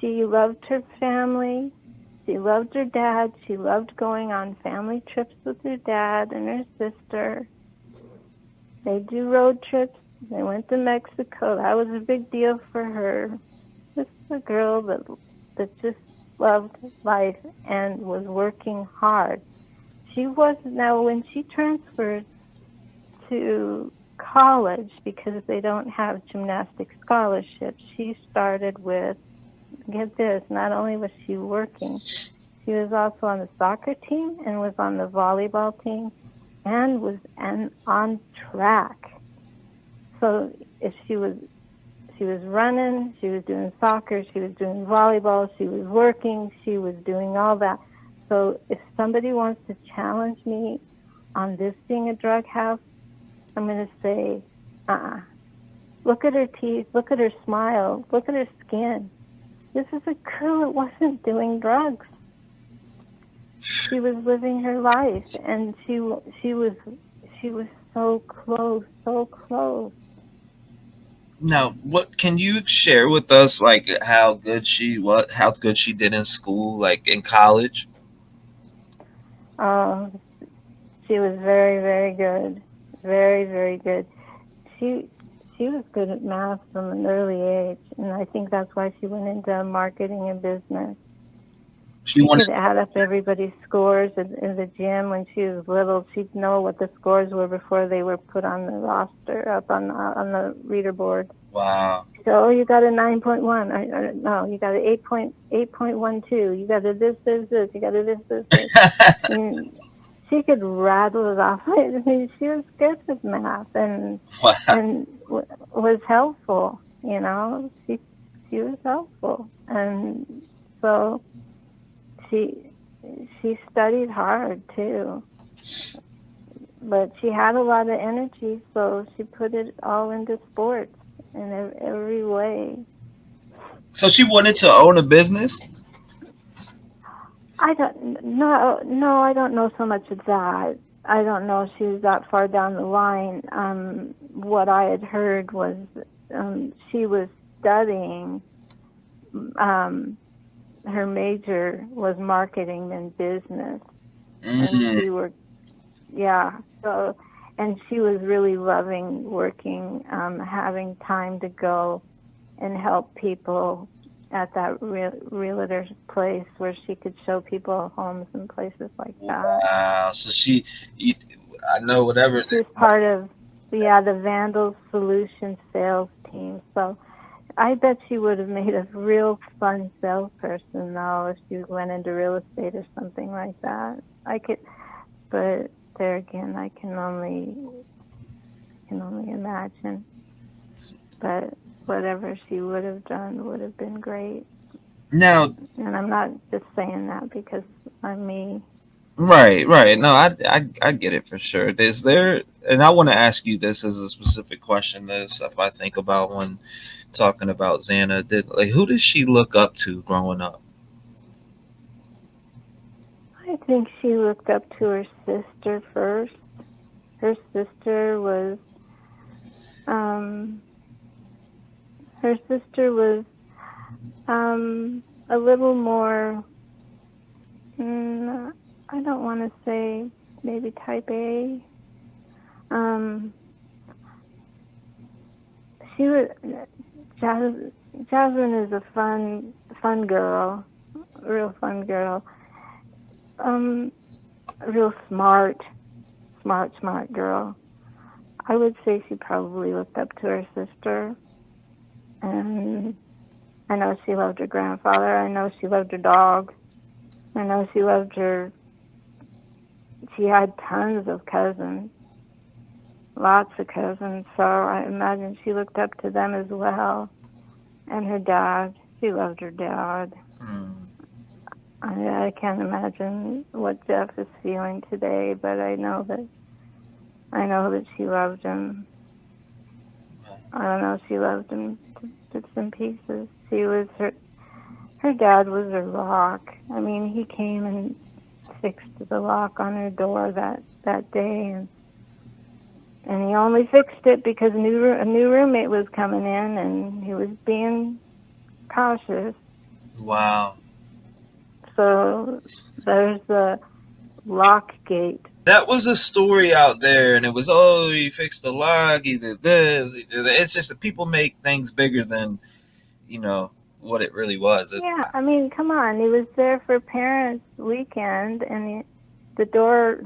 She loved her family. She loved her dad. She loved going on family trips with her dad and her sister. They do road trips. They went to Mexico. That was a big deal for her. This is a girl that just loved life and was working hard. When she transferred to college, because they don't have gymnastic scholarships, she started with, get this, not only was she working, she was also on the soccer team and was on the volleyball team and was on track. So if she was running, she was doing soccer, she was doing volleyball, she was working, she was doing all that. So if somebody wants to challenge me on this being a drug house, I'm going to say, look at her teeth, look at her smile, look at her skin. This is a girl that wasn't doing drugs. She was living her life, and she was so close, so close. Now, what can you share with us, like how good she did in school, like in college? She was very, very good, very, very good. She was good at math from an early age, and I think that's why she went into marketing and business. She could add up everybody's scores in the gym when she was little. She'd know what the scores were before they were put on the roster, up on the reader board. Wow. So you got a 9.1. No, you got an 8.12. You got a this. You got a this. And she could rattle it off. I mean, she was good with math and Wow. and was helpful. You know, she was helpful, and so she studied hard too. But she had a lot of energy, so she put it all into sports in every way. So she wanted to own a business? I don't know so much of that. I don't know if she was that far down the line. What I had heard was she was studying. Her major was marketing and business, and so, and she was really loving working, having time to go and help people at that realtor place where she could show people homes and places like that. Wow. So I know whatever. She was part of the Vandals Solution sales team. So I bet she would have made a real fun salesperson, though, if she went into real estate or something like that. But there again, I can only imagine. But whatever she would have done would have been great. Now, and I'm not just saying that because I'm me. Right. No, I get it for sure. Is there, and I want to ask you this as a specific question. This stuff I think about when talking about Xana. Who did she look up to growing up? I think she looked up to her sister first. Her sister was a little more, I don't want to say maybe type A. She was, Jasmine is a fun girl, real fun girl. Real smart girl. I would say she probably looked up to her sister. And I know she loved her grandfather. I know she loved her dog. I know she loved she had tons of cousins. Lots of cousins. So I imagine she looked up to them as well. And her dad. She loved her dad. I can't imagine what Jeff is feeling today, but I know that she loved him. I don't know if she loved him to bits and pieces. Her dad was her lock. I mean, he came and fixed the lock on her door that day, and he only fixed it because a new roommate was coming in, and he was being cautious. Wow. So there's the lock gate. That was a story out there, and it was, he fixed the lock, he did this, he did that. It's just that people make things bigger than, what it really was. Yeah, I mean, come on. He was there for parents' weekend, and the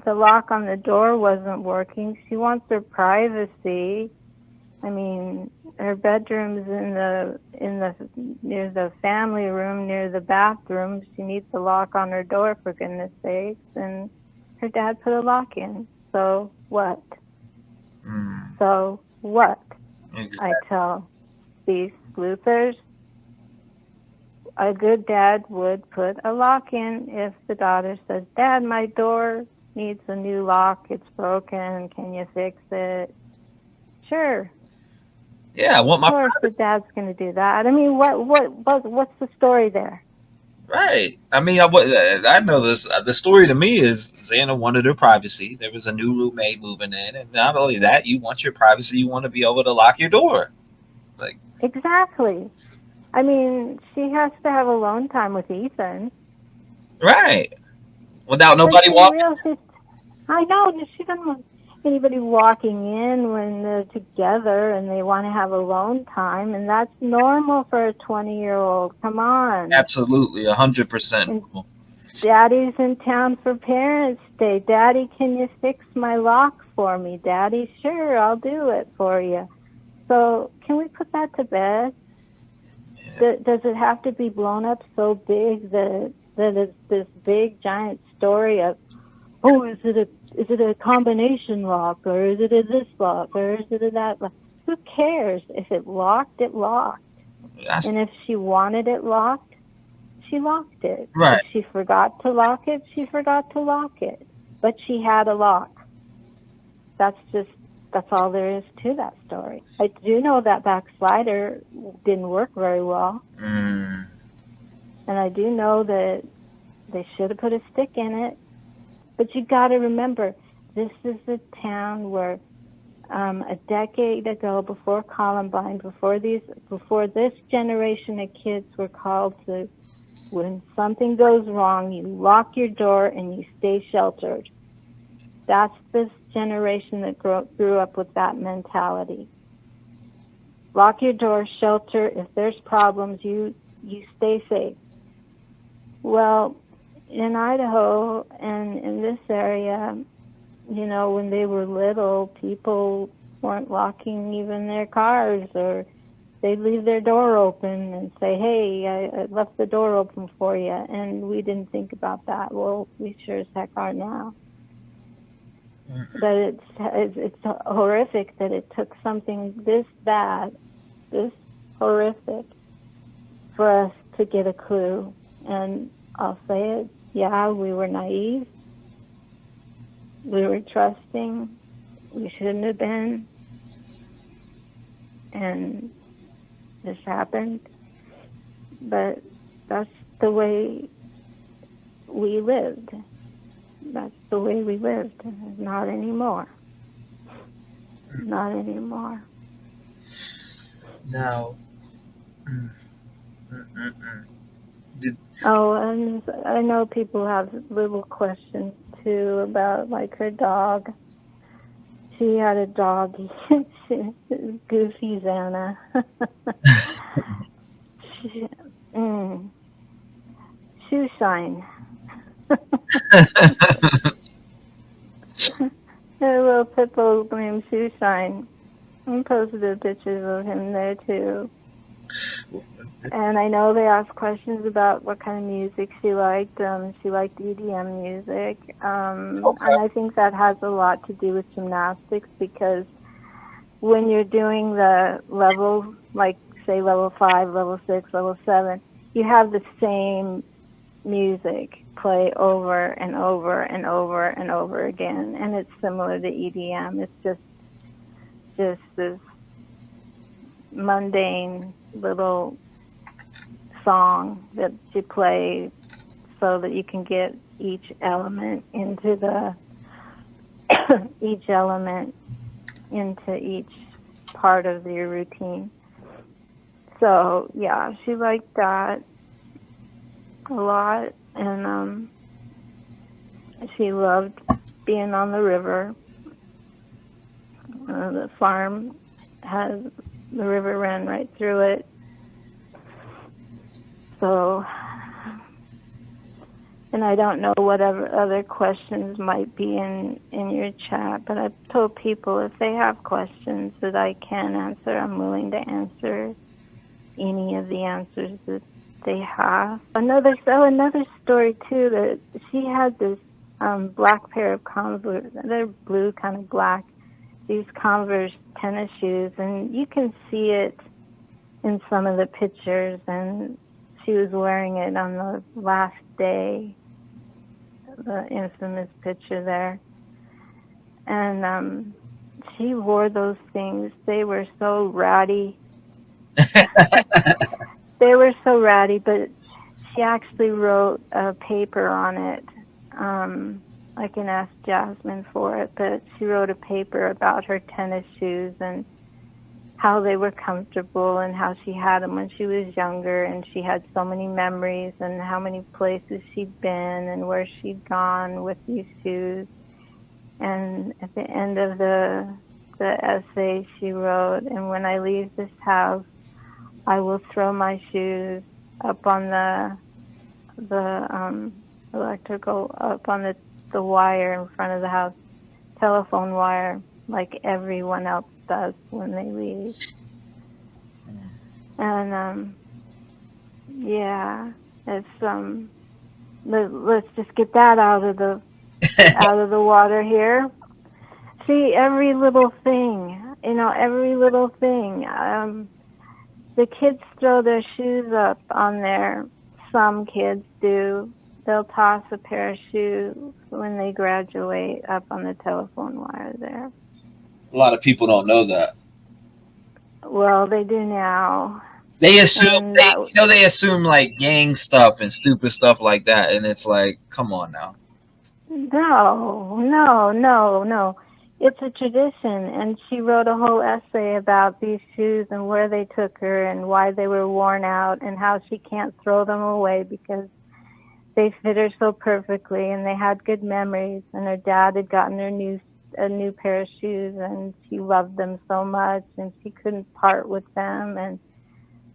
lock on the door wasn't working. She wants her privacy. I mean, her bedroom's near the family room, near the bathroom. She needs a lock on her door, for goodness sakes. And her dad put a lock in. So what? So what? Exactly. I tell these sleuthers, a good dad would put a lock in if the daughter says, Dad, my door needs a new lock. It's broken. Can you fix it? Sure. Yeah, I want my Of course, the dad's going to do that. I mean, what's the story there? right. I mean, I know this. The story to me is Xana wanted her privacy. There was a new roommate moving in, and not only that, you want your privacy. You want to be able to lock your door. Like Exactly. I mean, she has to have alone time with Ethan. right, without But nobody she's walking. real. I know she doesn't want anybody walking in when they're together and they want to have alone time, and that's normal for a 20-year-old. Come on. Absolutely, 100%. And Daddy's in town for Parents' Day. Daddy, can you fix my lock for me? Daddy, sure, I'll do it for you. So can we put that to bed? Does it have to be blown up so big that it's this big giant story of, oh, is it a combination lock, or is it a this lock, or is it a that lock? Who cares? If it locked, it locked. And if she wanted it locked, she locked it. Right. If she forgot to lock it, she forgot to lock it. But she had a lock. That's all there is to that story. I do know that backslider didn't work very well. Mm. And I do know that they should have put a stick in it. But you got to remember, this is a town where a decade ago, before Columbine, before this generation of kids were called to, when something goes wrong, you lock your door and you stay sheltered. That's this generation that grew up with that mentality. Lock your door, shelter. If there's problems, you stay safe. Well, in Idaho and in this area, when they were little, people weren't locking even their cars, or they'd leave their door open and say, hey, I left the door open for you. And we didn't think about that. Well, we sure as heck are now. But it's horrific that it took something this bad, this horrific, for us to get a clue. And I'll say it, yeah, we were naive. We were trusting. We shouldn't have been. And this happened. But that's the way we lived. That's the way we lived. Not anymore. Not anymore. Now, and I know people have little questions too about, like, her dog. She had a dog, Goofy Xana. Shoe shine. A little pit bull named Shoe Shine. I posted pictures of him there too. And I know they asked questions about what kind of music she liked. She liked EDM music. And I think that has a lot to do with gymnastics, because when you're doing the levels, like say level 5, level 6, level 7, you have the same music play over and over and over and over again. And it's similar to EDM. It's just this mundane little song that you play so that you can get each element into each part of your routine. So yeah, she liked that a lot, and she loved being on the river. The farm has the river ran right through it. So, and I don't know whatever other questions might be in your chat, but I've told people if they have questions that I can answer, I'm willing to answer any of the answers that they have. Another story too, that she had this black pair of Converse. They're blue, kind of black. These Converse tennis shoes, and you can see it in some of the pictures, and she was wearing it on the last day, the infamous picture there. And she wore those things. They were so ratty. They were so ratty, but she actually wrote a paper on it. I can ask Jasmine for it, but she wrote a paper about her tennis shoes and how they were comfortable and how she had them when she was younger, and she had so many memories and how many places she'd been and where she'd gone with these shoes. And at the end of the essay, she wrote, "And when I leave this house, I will throw my shoes up on the electrical, up on the wire in front of the house, telephone wire, like everyone else does when they leave." And yeah, it's let's just get that out of the water here. See, every little thing, every little thing. The kids throw their shoes up on there. Some kids do. They'll toss a pair of shoes when they graduate up on the telephone wire there. A lot of people don't know that. Well, they do now. They assume they assume like gang stuff and stupid stuff like that, and it's like, come on now. No. It's a tradition, and she wrote a whole essay about these shoes and where they took her and why they were worn out and how she can't throw them away because they fit her so perfectly and they had good memories, and her dad had gotten her a new pair of shoes and she loved them so much and she couldn't part with them.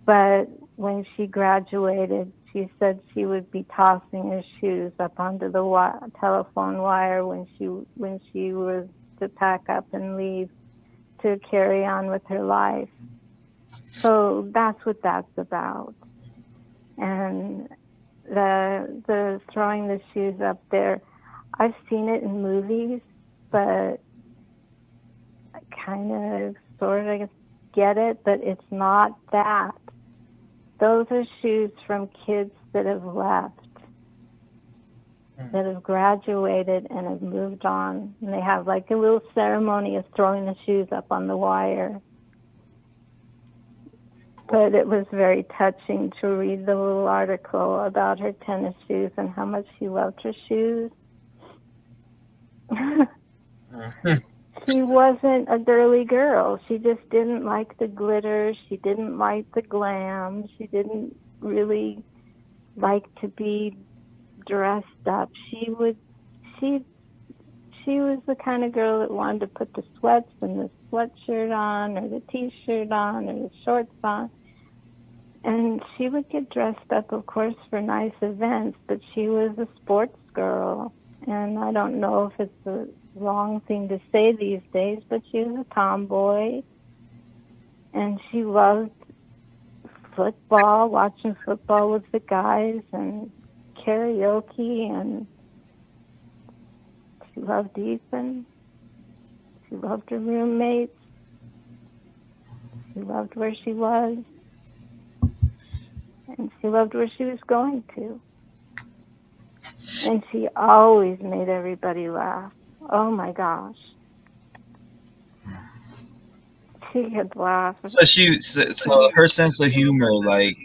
But when she graduated, she said she would be tossing her shoes up onto the telephone wire when she was to pack up and leave to carry on with her life. So that's what that's about. And the throwing the shoes up there, I've seen it in movies, but I kind of sort of get it, but it's not that. Those are shoes from kids that have left, that have graduated and have moved on. And they have like a little ceremony of throwing the shoes up on the wire. But it was very touching to read the little article about her tennis shoes and how much she loved her shoes. She wasn't a girly girl. She just didn't like the glitter. She didn't like the glam. She didn't really like to be dressed up. She was the kind of girl that wanted to put the sweats and the sweatshirt on, or the t-shirt on, or the shorts on. And she would get dressed up, of course, for nice events, but she was a sports girl. And I don't know if it's a wrong thing to say these days, but she was a tomboy. And she loved football, watching football with the guys, and karaoke, and she loved Ethan. She loved her roommates. She loved where she was. And she loved where she was going to. And she always made everybody laugh. Oh my gosh. She could laugh. So her sense of humor, like,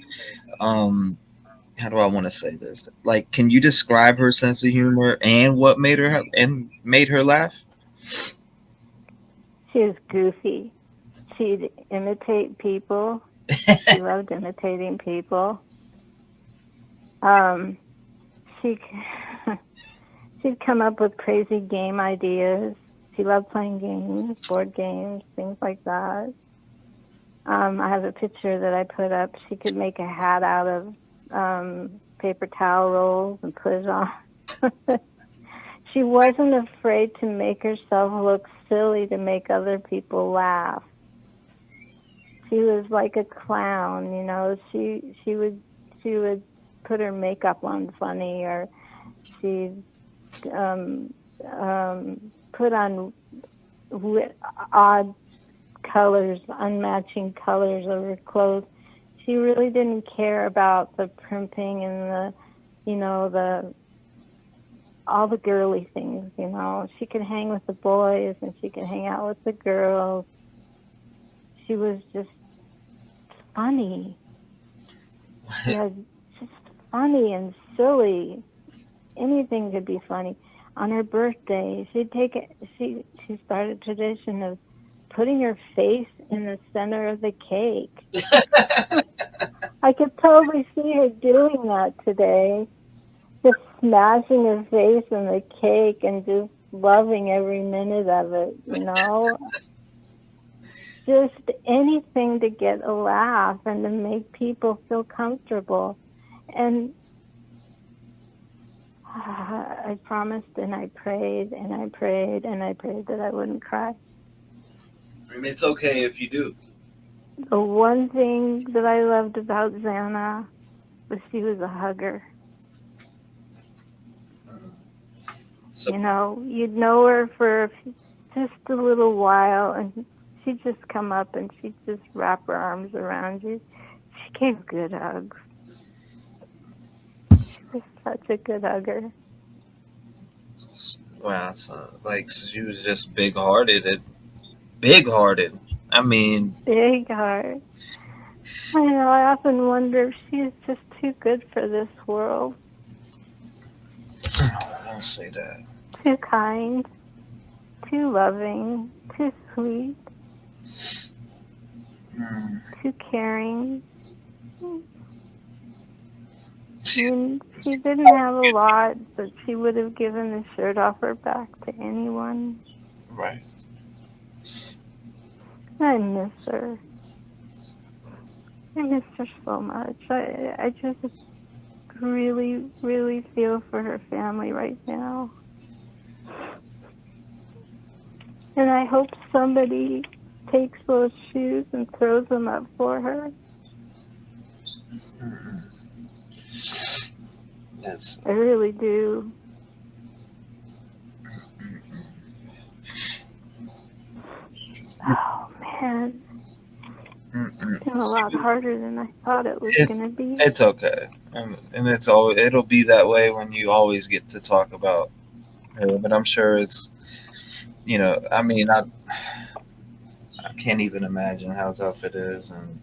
how do I want to say this? Like, can you describe her sense of humor and what made her laugh? She was goofy. She'd imitate people. She loved imitating people. She'd come up with crazy game ideas. She loved playing games, board games, things like that. I have a picture that I put up. She could make a hat out of paper towel rolls and put it on. She wasn't afraid to make herself look silly to make other people laugh. She was like a clown, you know. She would put her makeup on funny, or she'd put on odd colors, unmatching colors of her clothes. she really didn't care about the primping and the, you know, all the girly things, you know. She could hang with the boys and she could hang out with the girls. She was just funny. Yeah, just funny and silly. Anything could be funny. On her birthday, she'd take it. She started a tradition of putting her face in the center of the cake. I could totally see her doing that today. Just smashing her face in the cake and just loving every minute of it, you know? Just anything to get a laugh and to make people feel comfortable. And I promised and I prayed and I prayed and I prayed that I wouldn't cry. I mean, it's okay if you do. The one thing that I loved about Xana was she was a hugger. So, You know, you'd know her for just a little while and she'd just come up and she'd just wrap her arms around you. She gave good hugs. She was such a good hugger. wow, so, like she was just big-hearted. Big-hearted. I mean, Big heart. I know, I often wonder if she's just too good for this world. don't say that. Too kind, too loving, too sweet, too caring. I mean, she didn't have a lot, but she would have given the shirt off her back to anyone. Right. I miss her. I miss her so much. I just really, really feel for her family right now. And I hope somebody takes those shoes and throws them up for her. Yes. I really do. Oh, man. It's been a lot harder than I thought it was going to be. It's okay. And it'll be that way when you always get to talk about her. But I'm sure it's, I mean, I can't even imagine how tough it is and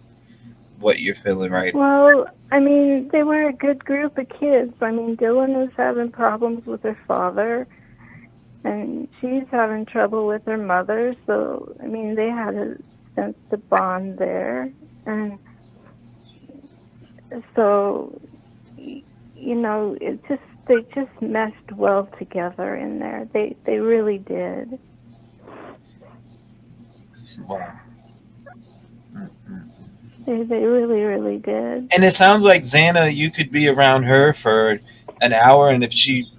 what you're feeling right. Well, I mean, they were a good group of kids. I mean, Dylan was having problems with her father, and she's having trouble with her mother. So, I mean, they had a sense to bond there. And so, you know, they just meshed well together in there. They really did. Wow. They really, really did. And it sounds like Xana, you could be around her for an hour, and if she,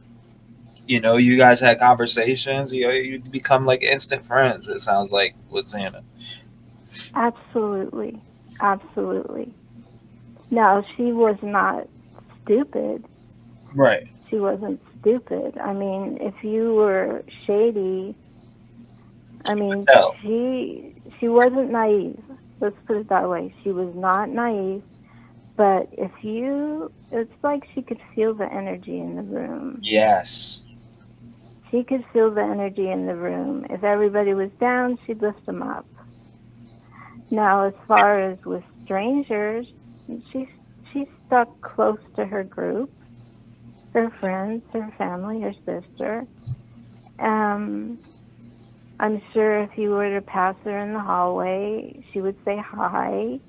you guys had conversations, you'd become like instant friends. It sounds like with Xana. Absolutely. Absolutely. No, she was not stupid. Right. She wasn't stupid. I mean, if you were shady, I mean, she wasn't naive. Let's put it that way. She was not naive. But it's like she could feel the energy in the room. Yes. She could feel the energy in the room. If everybody was down, she'd lift them up. Now, as far as with strangers, she stuck close to her group, her friends, her family, her sister. I'm sure if you were to pass her in the hallway, she would say hi.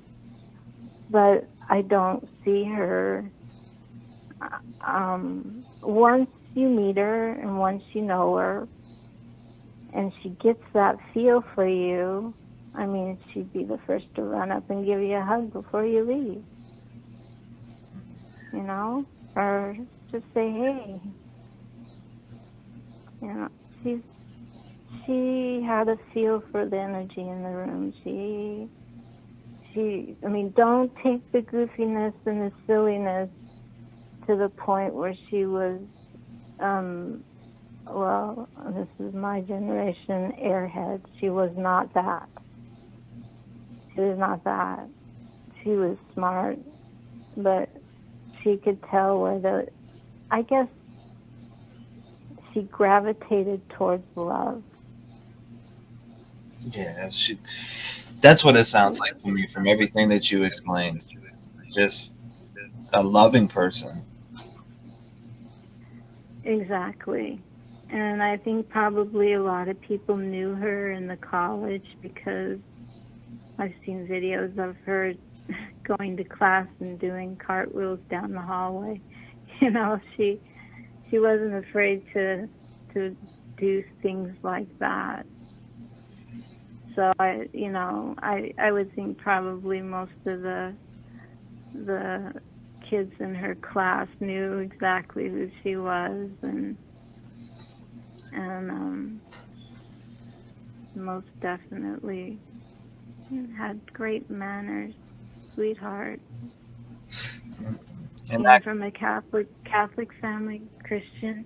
But I don't see her. Once you meet her and once you know her, and she gets that feel for you, I mean, she'd be the first to run up and give you a hug before you leave. You know? Or just say, hey. You know, she had a feel for the energy in the room. I mean, don't take the goofiness and the silliness to the point where she was, well, this is my generation, airhead. She was not that. She was not that. she was smart, but she could tell where I guess she gravitated towards love. Yeah, that's what it sounds like to me from everything that you explained. Just a loving person. Exactly. And I think probably a lot of people knew her in the college because I've seen videos of her going to class and doing cartwheels down the hallway. You know, she wasn't afraid to do things like that. So I would think probably most of the kids in her class knew exactly who she was, and most definitely had great manners, sweetheart. And Came from a Catholic family, Christian,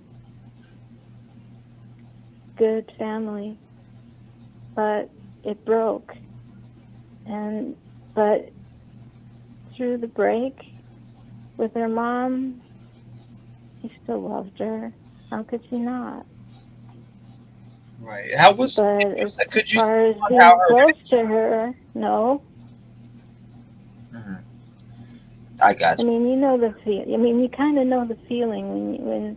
good family, but it broke. But through the break with her mom, he still loved her. How could she not? right. How was? But as Could you far as how being her? close to her, no. Mhm. I got I you. mean, you know the feel. I mean, you kind of know the feeling when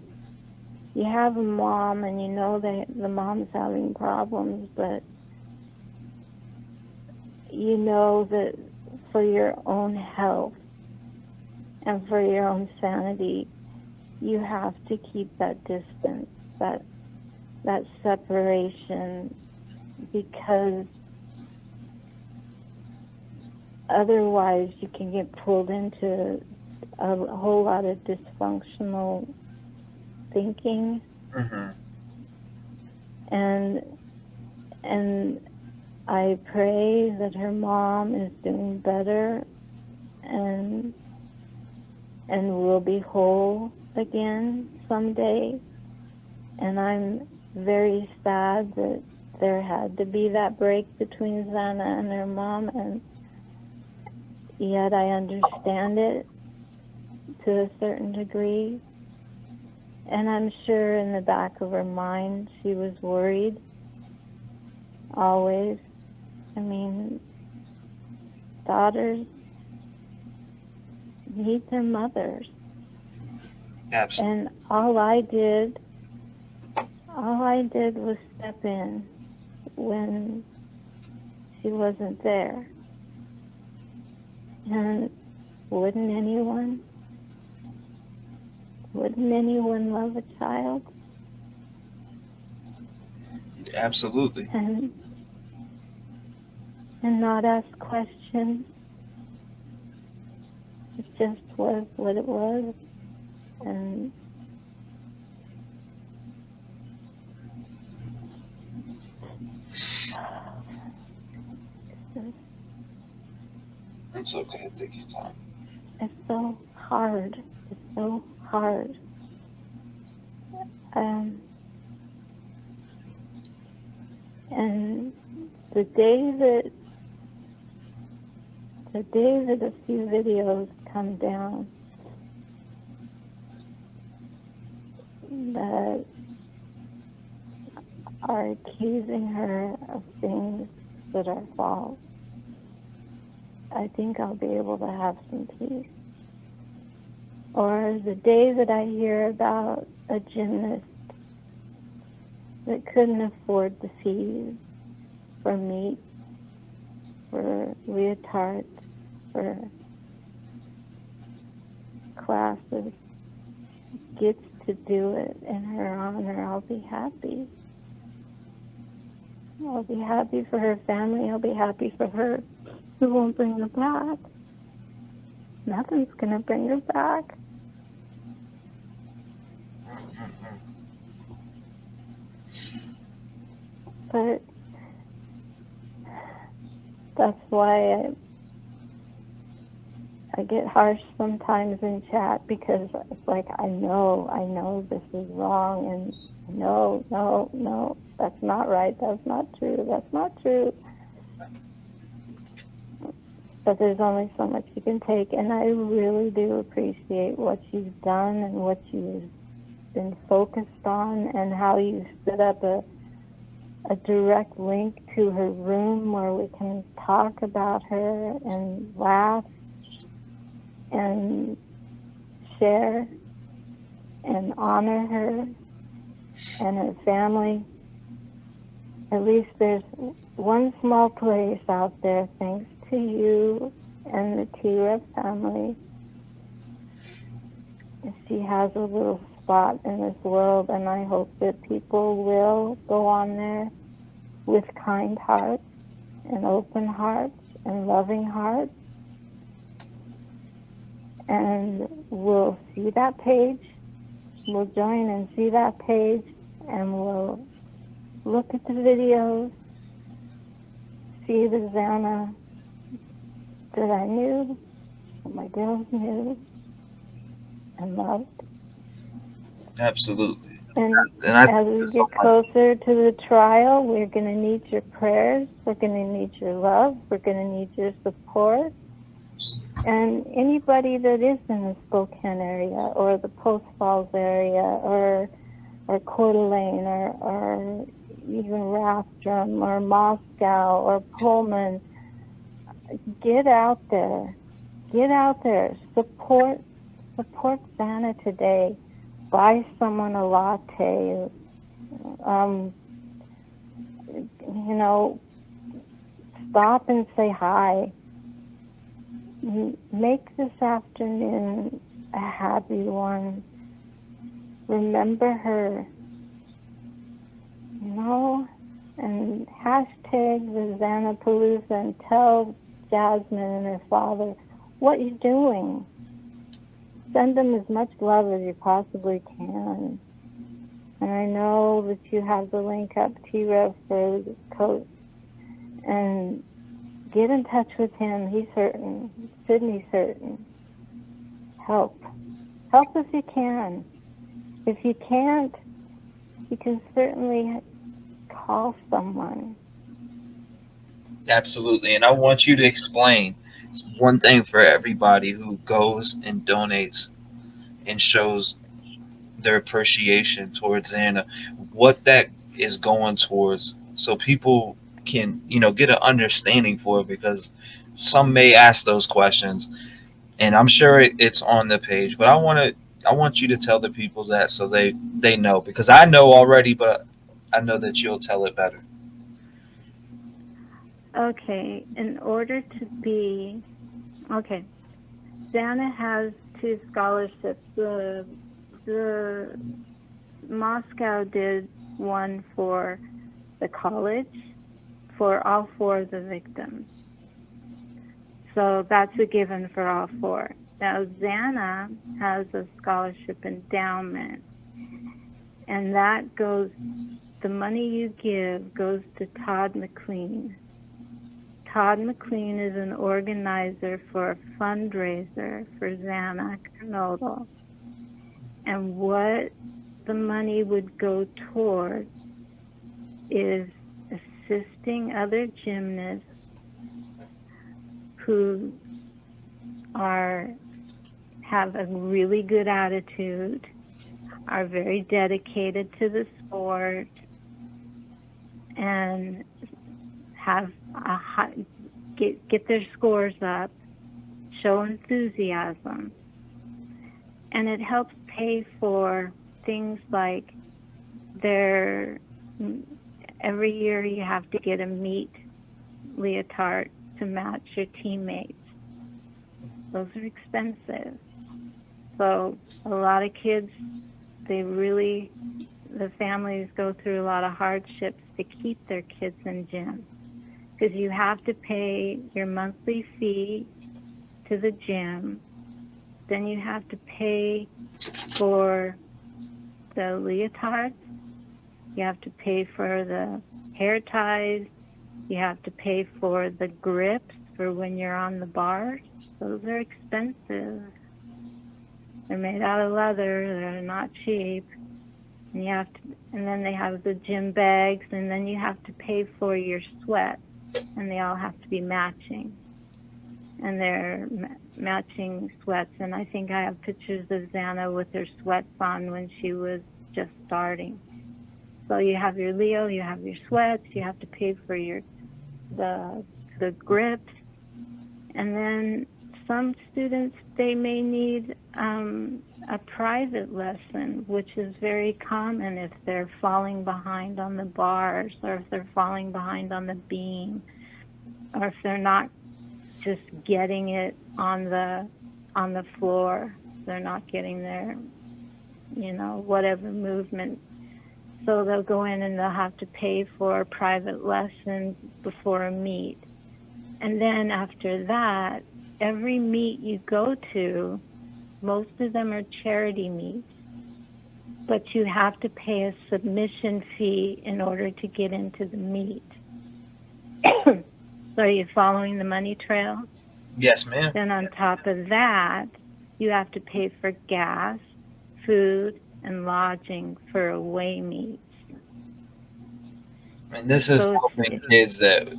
you have a mom and you know that the mom's having problems, but you know that for your own health and for your own sanity, you have to keep that distance, that separation, because otherwise you can get pulled into a whole lot of dysfunctional thinking, Mm-hmm. and I pray that her mom is doing better and will be whole again someday. And I'm very sad that there had to be that break between Xana and her mom, and yet I understand it to a certain degree. And I'm sure in the back of her mind she was worried always. I mean, daughters need their mothers. Absolutely. And all I did was step in when she wasn't there. And wouldn't anyone love a child Absolutely. and not ask questions? It just was what it was. And It's okay. Take your time. it's so hard. It's so hard. And the day that a few videos come down that are accusing her of things that are false, I think I'll be able to have some peace. Or the day that I hear about a gymnast that couldn't afford the fees for meat, for leotards, for classes, gets to do it in her honor, I'll be happy. I'll be happy for her family. I'll be happy for her. Who won't bring her back? Nothing's going to bring her back. Mm-hmm. But that's why I get harsh sometimes in chat, because it's like, I know this is wrong, and no, that's not right, that's not true, that's not true. but there's only so much you can take. And I really do appreciate what you've done and what you've been focused on, and how you set up a direct link to her room where we can talk about her and laugh and share and honor her and her family. At least there's one small place out there, thanks to you and the T-REV family. She has a little spot in this world, and I hope that people will go on there with kind hearts and open hearts and loving hearts, and we'll see that page. We'll join and see that page, and we'll look at the videos, see the Xana that I knew, that my girls knew and loved. Absolutely. And as we get closer to the trial, we're going to need your prayers, we're going to need your love, we're going to need your support. And anybody that is in the Spokane area or the Post Falls area or Coeur d'Alene or even Rathdrum or Moscow or Pullman, get out there. Get out there. Support Xana today. Buy someone a latte. Stop and say hi. Make this afternoon a happy one. Remember her, and hashtag the Xanapalooza and tell Jasmine and her father what you're doing. Send them as much love as you possibly can. And I know that you have the link up, T-REV for the coach. And get in touch with him. He's hurting. Sydney's hurting. Help. Help if you can. If you can't, you can certainly call someone. Absolutely. And I want you to explain. It's one thing for everybody who goes and donates and shows their appreciation towards Xana, what that is going towards, so people can, get an understanding for it, because some may ask those questions, and I'm sure it's on the page, but I want you to tell the people that, so they know, because I know already, but I know that you'll tell it better. Okay, in order to be, Xana has 2 scholarships. The Moscow did one for the college for all 4 of the victims. So that's a given for all 4. Now, Xana has a scholarship endowment, and that goes, the money you give goes to Todd McLean. Todd McLean is an organizer for a fundraiser for xanakernodle. And what the money would go toward is assisting other gymnasts who have a really good attitude, are very dedicated to the sport, and have get their scores up, show enthusiasm. And it helps pay for things like every year you have to get a meat leotard to match your teammates. Those are expensive. So a lot of kids, the families go through a lot of hardships to keep their kids in gym, because you have to pay your monthly fee to the gym. Then you have to pay for the leotards. You have to pay for the hair ties. You have to pay for the grips for when you're on the bars. Those are expensive. They're made out of leather. They're not cheap. And then they have the gym bags, and then you have to pay for your sweat, and they all have to be matching. and their matching sweats. And I think I have pictures of Xana with her sweats on when she was just starting. So you have your Leo, you have your sweats, you have to pay for the grips, and then some students, they may need a private lesson, which is very common if they're falling behind on the bars, or if they're falling behind on the beam, or if they're not just getting it on the floor. They're not getting their, whatever movement. So they'll go in and they'll have to pay for private lessons before a meet. And then after that, every meet you go to, most of them are charity meets, but you have to pay a submission fee in order to get into the meet. So are you following the money trail? Yes, ma'am. Then on top of that, you have to pay for gas, food, and lodging for away meets. And this is helping kids that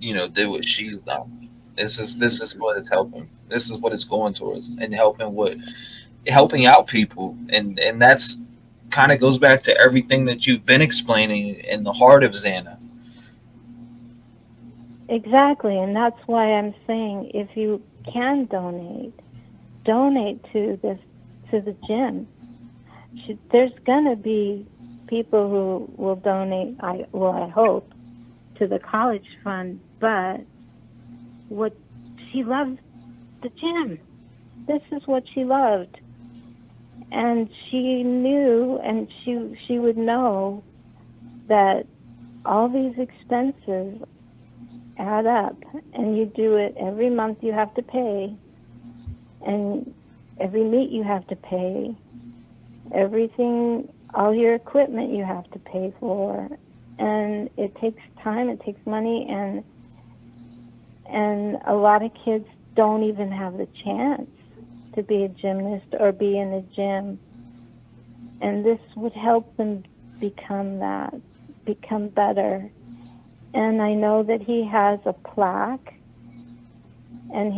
did what she's done. This is what it's helping. This is what it's going towards, and helping out people, and that's kind of goes back to everything that you've been explaining in the heart of Xana. Exactly, and that's why I'm saying if you can donate to the gym. There's gonna be people who will donate. I hope, to the college fund. But what she loves the gym. This is what she loved, and she knew, and she would know that all these expenses add up, and you do it every month. You have to pay, and every meet you have to pay. Everything, all your equipment you have to pay for, and it takes time, it takes money, and a lot of kids don't even have the chance to be a gymnast or be in a gym, and this would help them become better. And I know that he has a plaque, and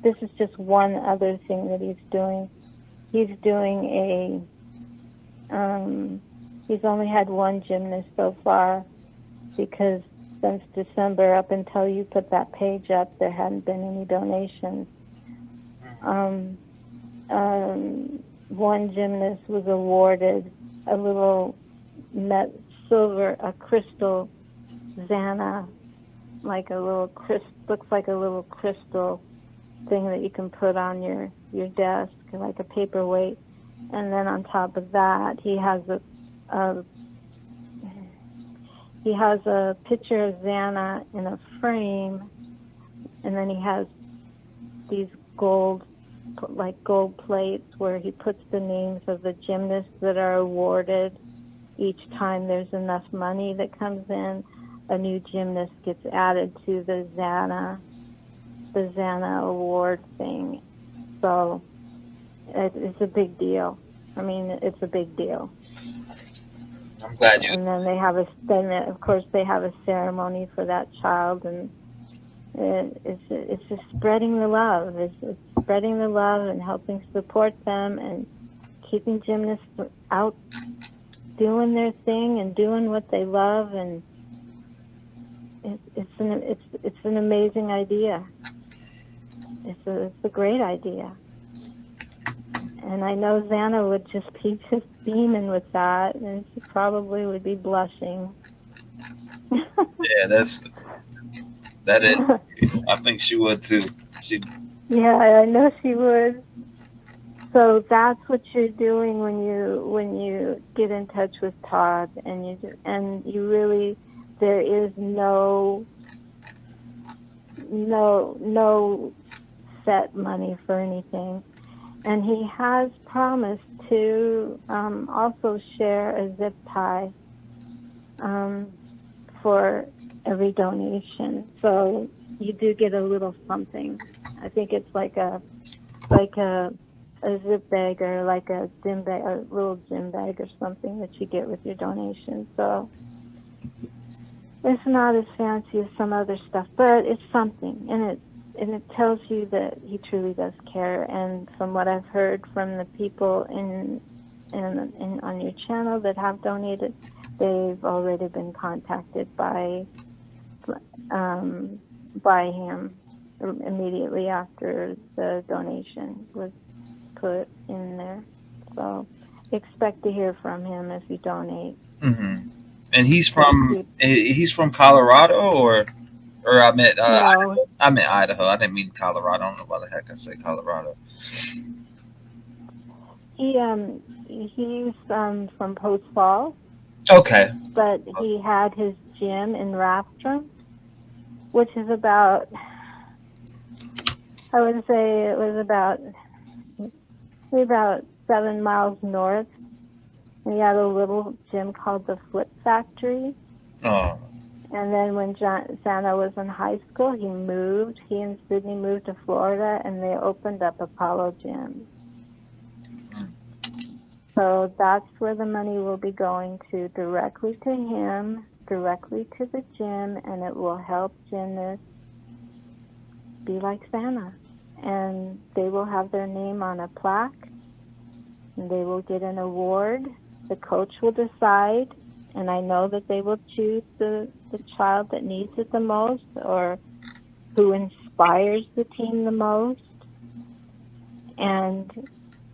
this is just one other thing that he's doing. He's doing he's only had one gymnast so far, because since December, up until you put that page up, there hadn't been any donations. One gymnast was awarded a little crystal Xana, looks like a little crystal thing that you can put on your desk, like a paperweight. And then on top of that, he has a picture of Xana in a frame, and then he has these gold plates where he puts the names of the gymnasts that are awarded. Each time there's enough money that comes in, a new gymnast gets added to the Xana award thing. So it's a big deal. I mean, it's a big deal. I'm glad you. And then of course they have a ceremony for that child, and it's just spreading the love. It's spreading the love and helping support them and keeping gymnasts out doing their thing and doing what they love, and it's an amazing idea. It's a great idea. And I know Xana would just be beaming with that, and she probably would be blushing. Yeah, that is. I think she would too. Yeah, I know she would. So that's what you're doing when you get in touch with Todd, and you really, there is no set money for anything. And he has promised to also share a zip tie for every donation. So you do get a little something. I think it's like a zip bag, or like a gym bag, a little gym bag or something that you get with your donation. So It's not as fancy as some other stuff, but it's something, and it tells you that he truly does care. And from what I've heard from the people in on your channel that have donated, they've already been contacted by him immediately after the donation was put in there. So expect to hear from him if you donate. Mm-hmm. And he's from Colorado, or I meant No, I meant Idaho. I didn't mean Colorado. I don't know why the heck I said Colorado. he's from Post Falls, Okay. but he had his gym in Rafstrom, which is about, I would say it was about 7 miles north. We had a little gym called the Flip Factory. Oh. And then when Xana was in high school, he and Sydney moved to Florida, and they opened up Apollo Gym. So that's where the money will be going to, directly to him, directly to the gym, and it will help gymnasts be like Xana. And they will have their name on a plaque, and they will get an award. The coach will decide, and I know that they will choose the child that needs it the most, or who inspires the team the most, and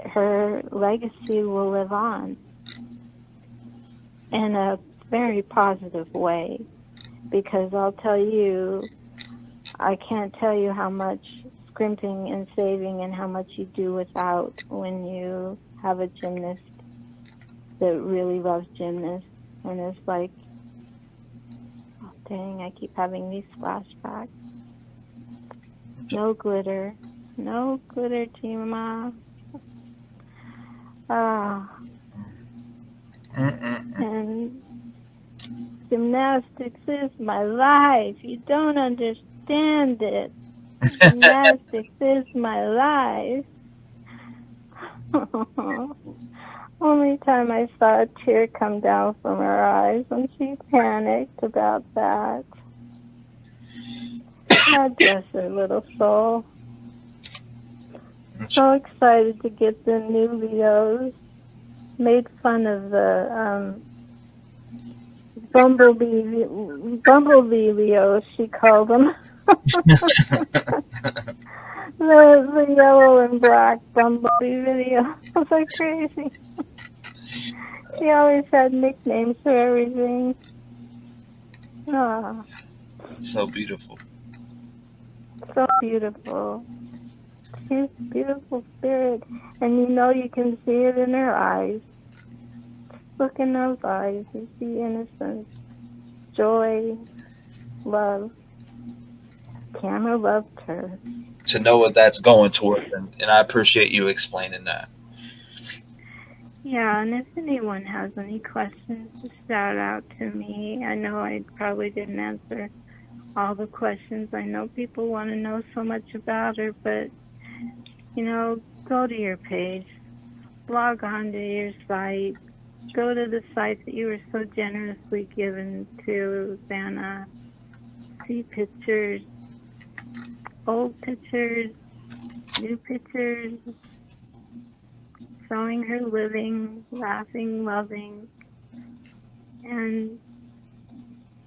her legacy will live on in a very positive way. Because I'll tell you, I can't tell you how much scrimping and saving and how much you do without when you have a gymnast that really loves gymnasts. And it's like, oh dang, I keep having these flashbacks. No glitter, Tima. And gymnastics is my life. You don't understand it. Gymnastics is my life. Only time I saw a tear come down from her eyes when she panicked about that. God bless her little soul. So excited to get the new videos. Made fun of the Bumblebee videos, she called them. the yellow and black Bumblebee video. I was like crazy. She always had nicknames for everything. Oh, So beautiful. so beautiful. She's a beautiful spirit. And you can see it in her eyes. Look in those eyes. You see innocence, joy, love. Kama loved her. To know what that's going towards, and I appreciate you explaining that. Yeah, and if anyone has any questions, just shout out to me. I know I probably didn't answer all the questions. I know people want to know so much about her, but, go to your page, log on to your site, go to the site that you were so generously given to, Xana. See pictures, old pictures, new pictures, showing her living, laughing, loving. And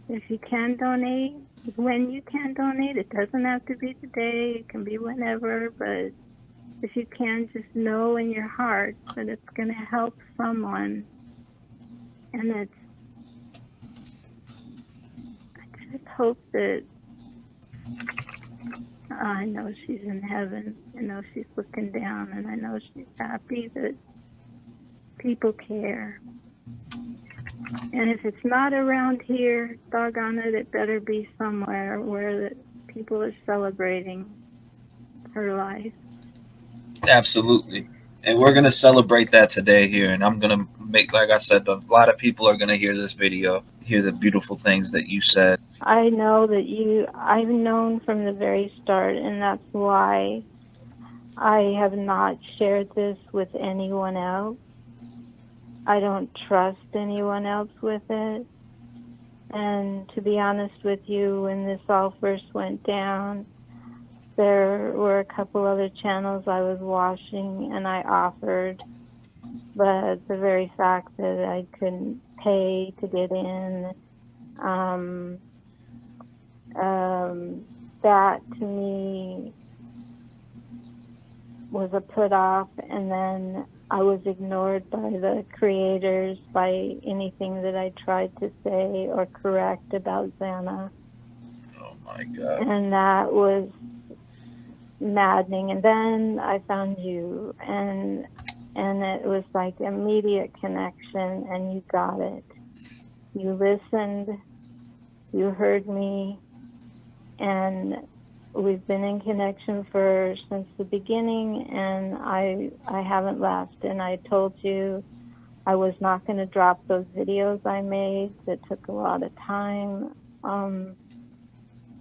if you can donate, when you can donate, it doesn't have to be today, it can be whenever, but if you can, just know in your heart that it's going to help someone. And I just hope that, I know she's in heaven, I know she's looking down, and I know she's happy that people care. And if it's not around here, doggone it, it better be somewhere where the people are celebrating her life. Absolutely. And we're going to celebrate that today here. And I'm going to make, like I said, a lot of people are going to hear this video, hear the beautiful things that you said. I know that I've known from the very start, and that's why I have not shared this with anyone else. I don't trust anyone else with it. And to be honest with you, when this all first went down, there were a couple other channels I was watching and I offered, but the very fact that I couldn't pay to get in, that to me was a put off, and then I was ignored by the creators, by anything that I tried to say or correct about Xana. Oh my God. And that was maddening. And then I found you, and it was like immediate connection, and you got it. You listened, you heard me, and we've been in connection since the beginning, and I haven't left. And I told you I was not going to drop those videos I made that took a lot of time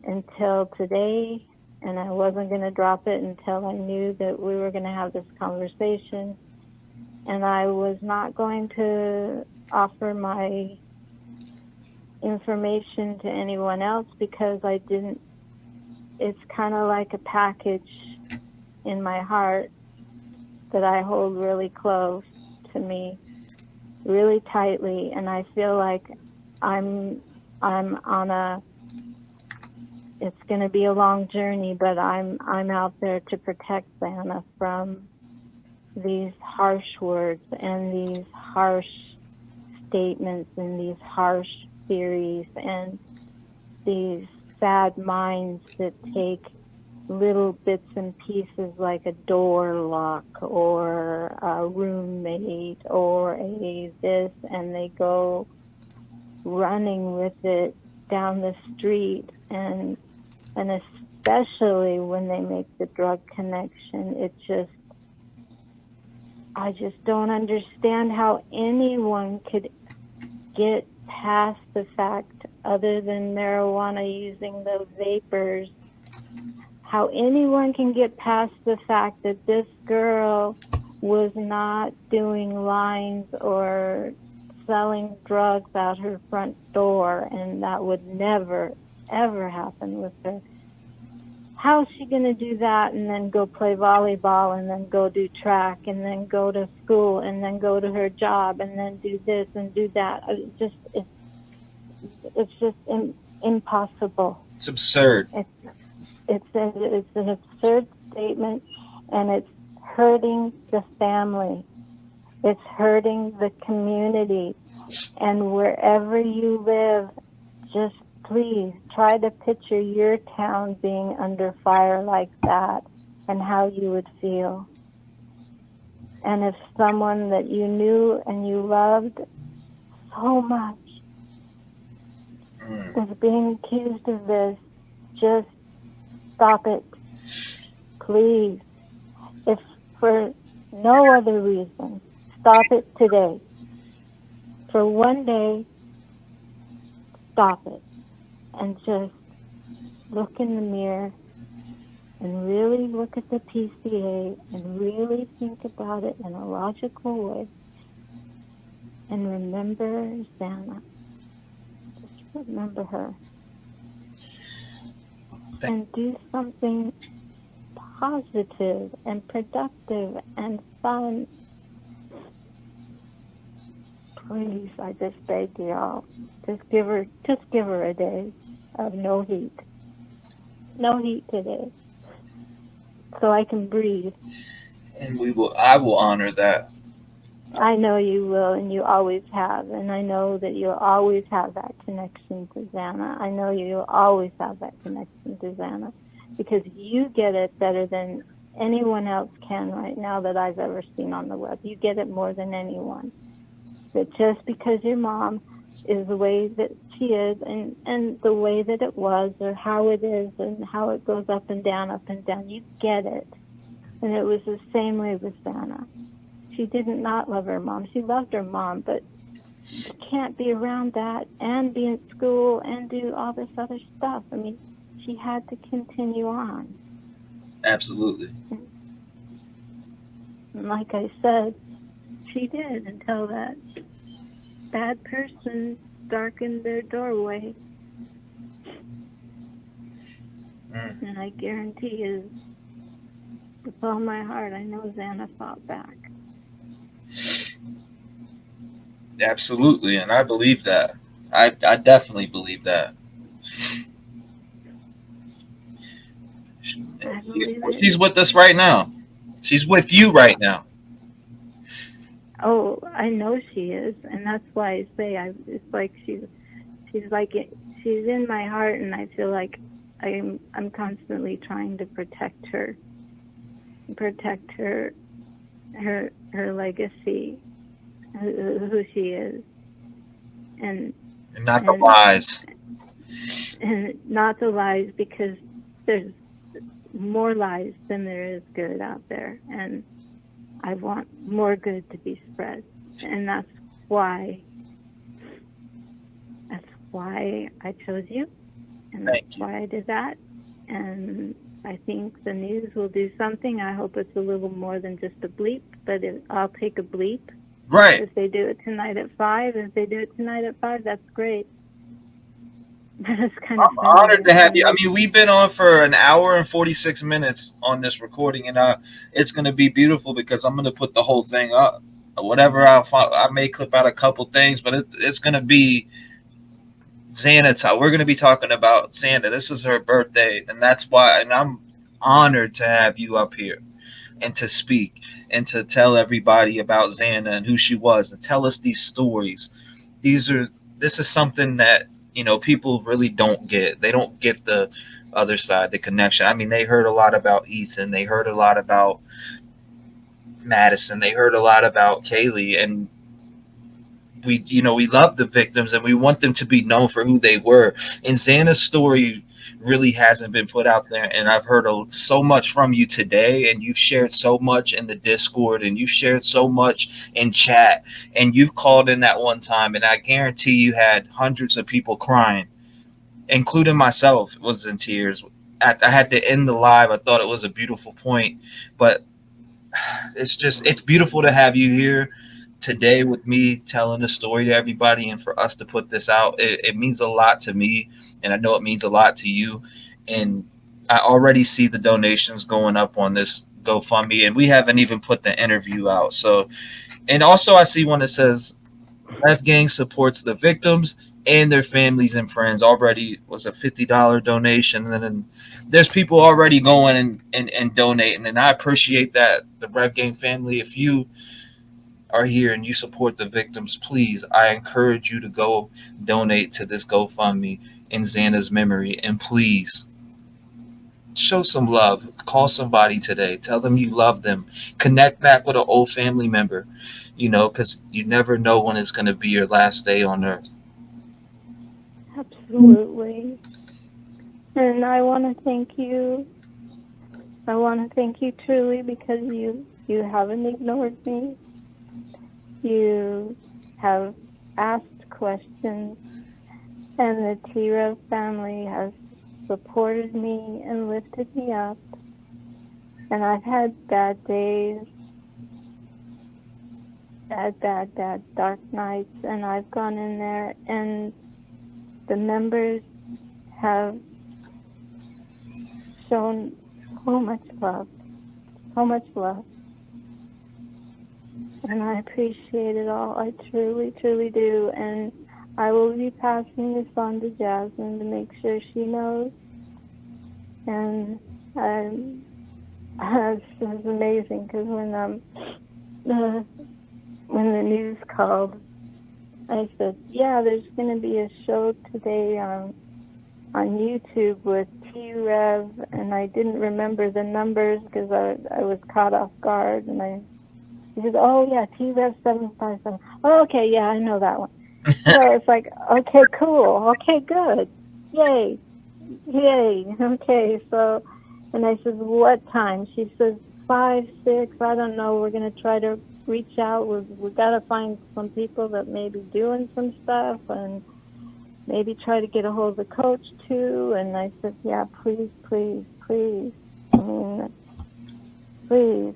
until today, and I wasn't going to drop it until I knew that we were going to have this conversation. And I was not going to offer my information to anyone else because I didn't. It's kind of like a package in my heart that I hold really close to me, really tightly, and I feel like I'm on a. It's going to be a long journey, but I'm out there to protect Xana from these harsh words and these harsh statements and these harsh theories and these sad minds that take little bits and pieces like a door lock or a roommate or a this, and they go running with it down the street, and especially when they make the drug connection, I just don't understand how anyone could get past the fact, other than marijuana using those vapors, how anyone can get past the fact that this girl was not doing lines or selling drugs out her front door, and that would never, ever happen with her. How is she going to do that and then go play volleyball and then go do track and then go to school and then go to her job and then do this and do that? It's just impossible. It's absurd. It's an absurd statement, and it's hurting the family. It's hurting the community. And wherever you live, just please try to picture your town being under fire like that and how you would feel. And if someone that you knew and you loved so much is being accused of this, just stop it, please. If for no other reason, stop it today. For one day, stop it. And just look in the mirror and really look at the PCA and really think about it in a logical way. And remember Xana. Just remember her. And do something positive and productive and fun. Please, I just beg y'all, just give her a day of no heat. No heat today. So I can breathe. And I will honor that. I know you will, and you always have, and I know that you'll always have that connection to Xana. I know you'll always have that connection to Xana, because you get it better than anyone else can right now that I've ever seen on the web. You get it more than anyone. That just because your mom is the way that she is, and the way that it was, or how it is, and how it goes up and down, you get it. And it was the same way with Xana. She didn't not love her mom. She loved her mom, but she can't be around that and be in school and do all this other stuff. I mean, she had to continue on. Absolutely. And like I said, she did, until that bad person darkened their doorway. Mm. And I guarantee you, with all my heart, I know Xana fought back. Absolutely, and I believe that. I definitely believe that. I believe it. She's with us right now. She's with you right now. Oh, I know she is, and that's why I say it's like she's she's in my heart, and I feel like I'm constantly trying to protect her her legacy, who she is, and And not the lies. and not the lies, because there's more lies than there is good out there, and I want more good to be spread, and that's why I chose you, and that's Thank you. why I did that. And I think the news will do something. I hope it's a little more than just a bleep, but I'll take a bleep. Right. If they do it tonight at 5, that's great. That's kind of I'm funny. honored to have you. I mean, we've been on for an hour and 46 minutes on this recording, and it's going to be beautiful because I'm going to put the whole thing up. Whatever I may clip out a couple things, but it's going to be Xana time. We're going to be talking about Xana. This is her birthday, and that's why. And I'm honored to have you up here and to speak and to tell everybody about Xana and who she was and tell us these stories. This is something that people really don't get. They don't get the other side, the connection. I mean, they heard a lot about Ethan. They heard a lot about Madison. They heard a lot about Kaylee, and we love the victims and we want them to be known for who they were. And Xana's story really hasn't been put out there, and I've heard so much from you today, and you've shared so much in the Discord, and you've shared so much in chat, and you've called in that one time, and I guarantee you had hundreds of people crying, including myself was in tears. I had to end the live. I thought it was a beautiful point, but it's beautiful to have you here today with me telling the story to everybody, and for us to put this out. It means a lot to me, and I know it means a lot to you. And I already see the donations going up on this GoFundMe, and we haven't even put the interview out. So, and also I see one that says Rev Gang supports the victims and their families and friends. Already was a $50 donation, and then there's people already going and donating, and I appreciate that. The Rev Gang family, if you are here and you support the victims, please, I encourage you to go donate to this GoFundMe in Xana's memory. And please show some love. Call somebody today. Tell them you love them. Connect back with an old family member, because you never know when it's going to be your last day on earth. Absolutely. And I want to thank you. I want to thank you truly, because you haven't ignored me. You have asked questions, and the T-REV family has supported me and lifted me up. And I've had bad days, bad dark nights, and I've gone in there, and the members have shown so much love. And I appreciate it all. I truly, truly do. And I will be passing this on to Jasmine to make sure she knows. And this is amazing, because when the news called, I said, yeah, there's going to be a show today on YouTube with T-REV, and I didn't remember the numbers because I was caught off guard, and he said, oh yeah, T-REV 757. Oh, okay, yeah, I know that one. So it's like, okay, cool, okay, good, yay, okay. So, and I said, what time? She says 5, 6. I don't know. We're gonna try to reach out. We gotta find some people that may be doing some stuff, and maybe try to get a hold of the coach too. And I said, yeah, please. I mean, please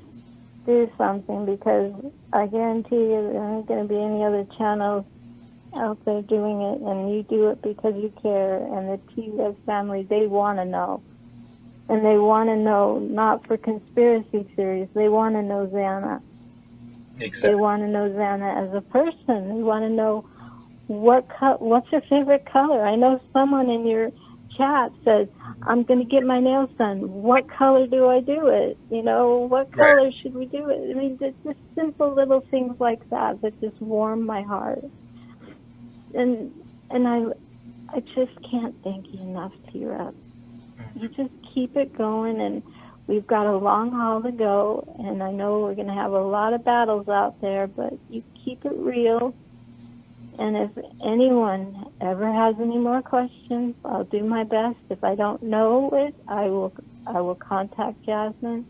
do something, because I guarantee you there aren't going to be any other channels out there doing it, and you do it because you care. And the T-REV family, they want to know. And they want to know, not for conspiracy theories, they want to know Xana. Exactly. They want to know Xana as a person. They want to know what's her favorite color. I know someone in your chat said, I'm going to get my nails done. What color do I do it? You know, what color should we do it? I mean, just simple little things like that just warm my heart. And I just can't thank you enough, T-REV. You just keep it going, and we've got a long haul to go, and I know we're going to have a lot of battles out there, but you keep it real. And if anyone ever has any more questions, I'll do my best. If I don't know it, I will contact Jasmine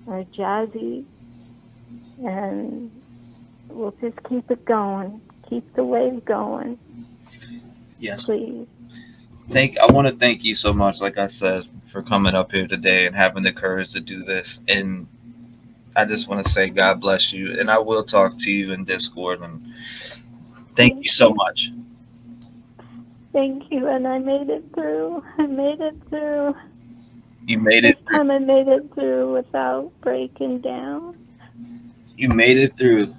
or Jazzy, and we'll just keep it going. Keep the wave going. Yes. Please. I want to thank you so much, like I said, for coming up here today and having the courage to do this. And I just want to say God bless you. And I will talk to you in Discord. And thank you so much. Thank you. And I made it through. You made it through. This time I made it through without breaking down. You made it through.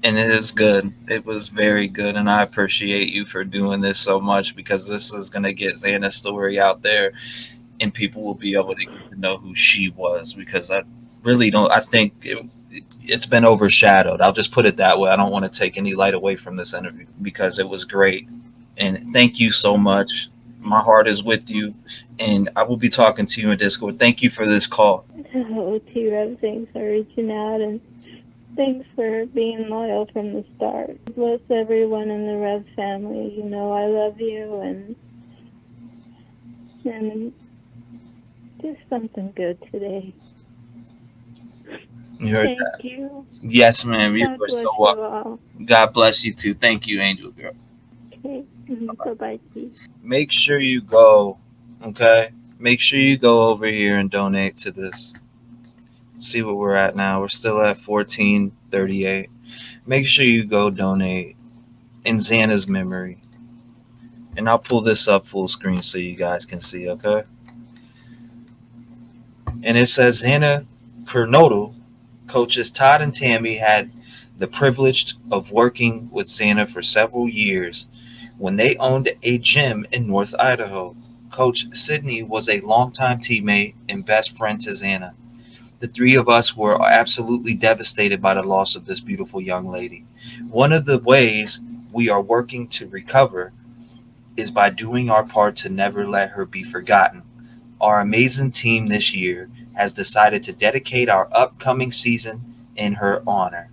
And it is good. It was very good. And I appreciate you for doing this so much, because this is going to get Xana's story out there, and people will be able to get to know who she was, because I really don't. I think it's been overshadowed. I'll just put it that way. I don't want to take any light away from this interview, because it was great. And thank you so much. My heart is with you, and I will be talking to you in Discord. Thank you for this call. Oh, T-REV, thanks for reaching out, and thanks for being loyal from the start. Bless everyone in the Rev family. You know I love you, and do something good today. You heard Thank that? you. Yes, ma'am. You God are bless so you welcome. all. God bless you too. Thank you, Angel Girl. Okay. Bye-bye, T. Make sure you go, okay? Make sure you go over here and donate to this. See what we're at now. We're still at 1438. Make sure you go donate in Xana's memory. And I'll pull this up full screen so you guys can see, okay? And it says xanakernodle. Coaches Todd and Tammy had the privilege of working with Xana for several years when they owned a gym in North Idaho. Coach Sydney was a longtime teammate and best friend to Xana. The three of us were absolutely devastated by the loss of this beautiful young lady. One of the ways we are working to recover is by doing our part to never let her be forgotten. Our amazing team this year has decided to dedicate our upcoming season in her honor,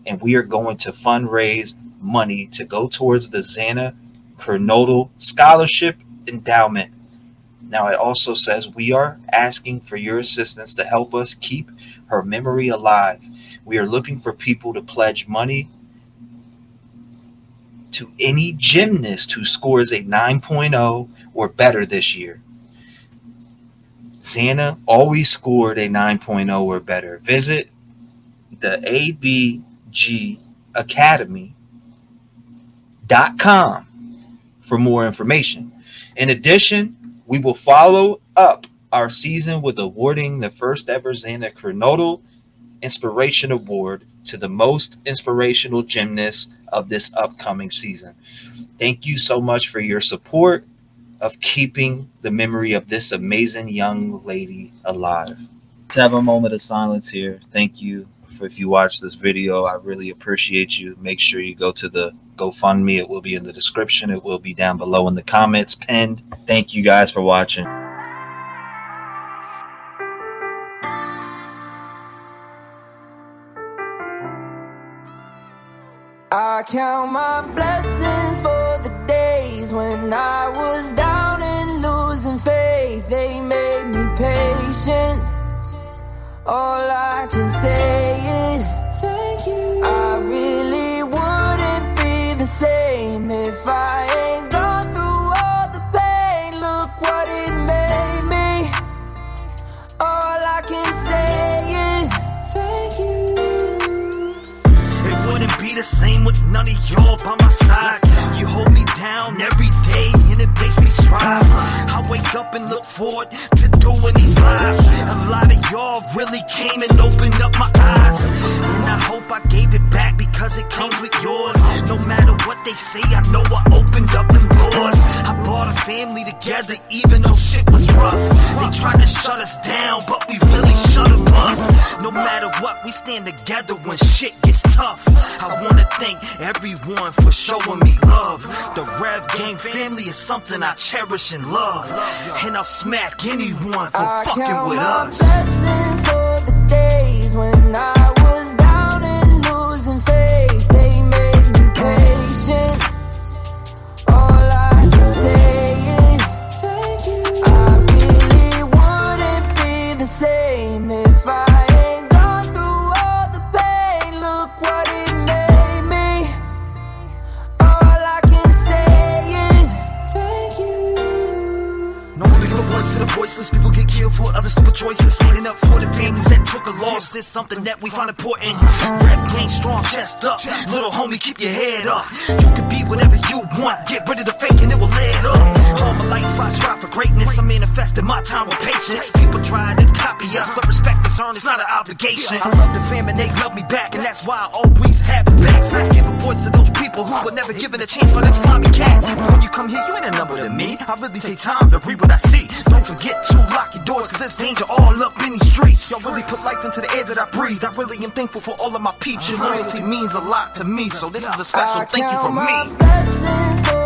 and we are going to fundraise money to go towards the Xana Kernodle Scholarship Endowment. Now, it also says we are asking for your assistance to help us keep her memory alive. We are looking for people to pledge money to any gymnast who scores a 9.0 or better this year. Xana always scored a 9.0 or better. Visit the abgacademy.com for more information. In addition, we will follow up our season with awarding the first ever Xana Kernodle Inspiration Award to the most inspirational gymnast of this upcoming season. Thank you so much for your support of keeping the memory of this amazing young lady alive. Let's have a moment of silence here. Thank you for if you watch this video. I really appreciate you. Make sure you go to the GoFundMe. It will be in the description. It will be down below in the comments pinned. Thank you guys for watching. I count my blessings for the days when I was down and losing faith. They made me patient. All I can say is thank you. I really wouldn't be the same if I ain't gone through all the pain. Look what it made me. All I can say is thank you. It wouldn't be the same with none of y'all by my side. down every day and it makes me strive. I wake up and look forward to doing these lives. A lot of y'all really came and opened up my eyes, and I hope I gave it back because it came with yours. No matter what they say, I know I opened up them doors. I brought a family together even though shit was rough. They tried to shut us down, but we really shut them up. No matter what, we stand together when shit gets tough. I wanna thank everyone for showing me love. The Rev Gang family is something I cherish and love, and I'll smack anyone for fucking with us. Blessings for the days when I was down and losing faith. They made me patient. All I can say is thank you. I really wouldn't be the same if I ain't gone through all the pain. Look what it made me. All I can say is thank you. No one big of a voice to the voiceless. People get killed for other stupid choices. Standing up for the families that took a loss is something that we find important. Rap gang strong, chest up. Little homie, keep your head up. You can be whatever you want. Get rid of the fake and it will add up. All my life I strive for greatness. I manifested my time with patience. People try to copy us, but respect is earned. It's not an obligation. I love the fam and they love me back, and that's why I always have the backs. I give a voice to those people who were never given a chance for them slimy cats. When you come here, you ain't a number to me. I really take time to read what I see. Don't forget to lock your doors, cause there's danger all up in these streets. Y'all really put life into the air that I breathe. I really am thankful for all of my peeps. Your loyalty means a lot to me, so this is a special thank you from me. Blessings for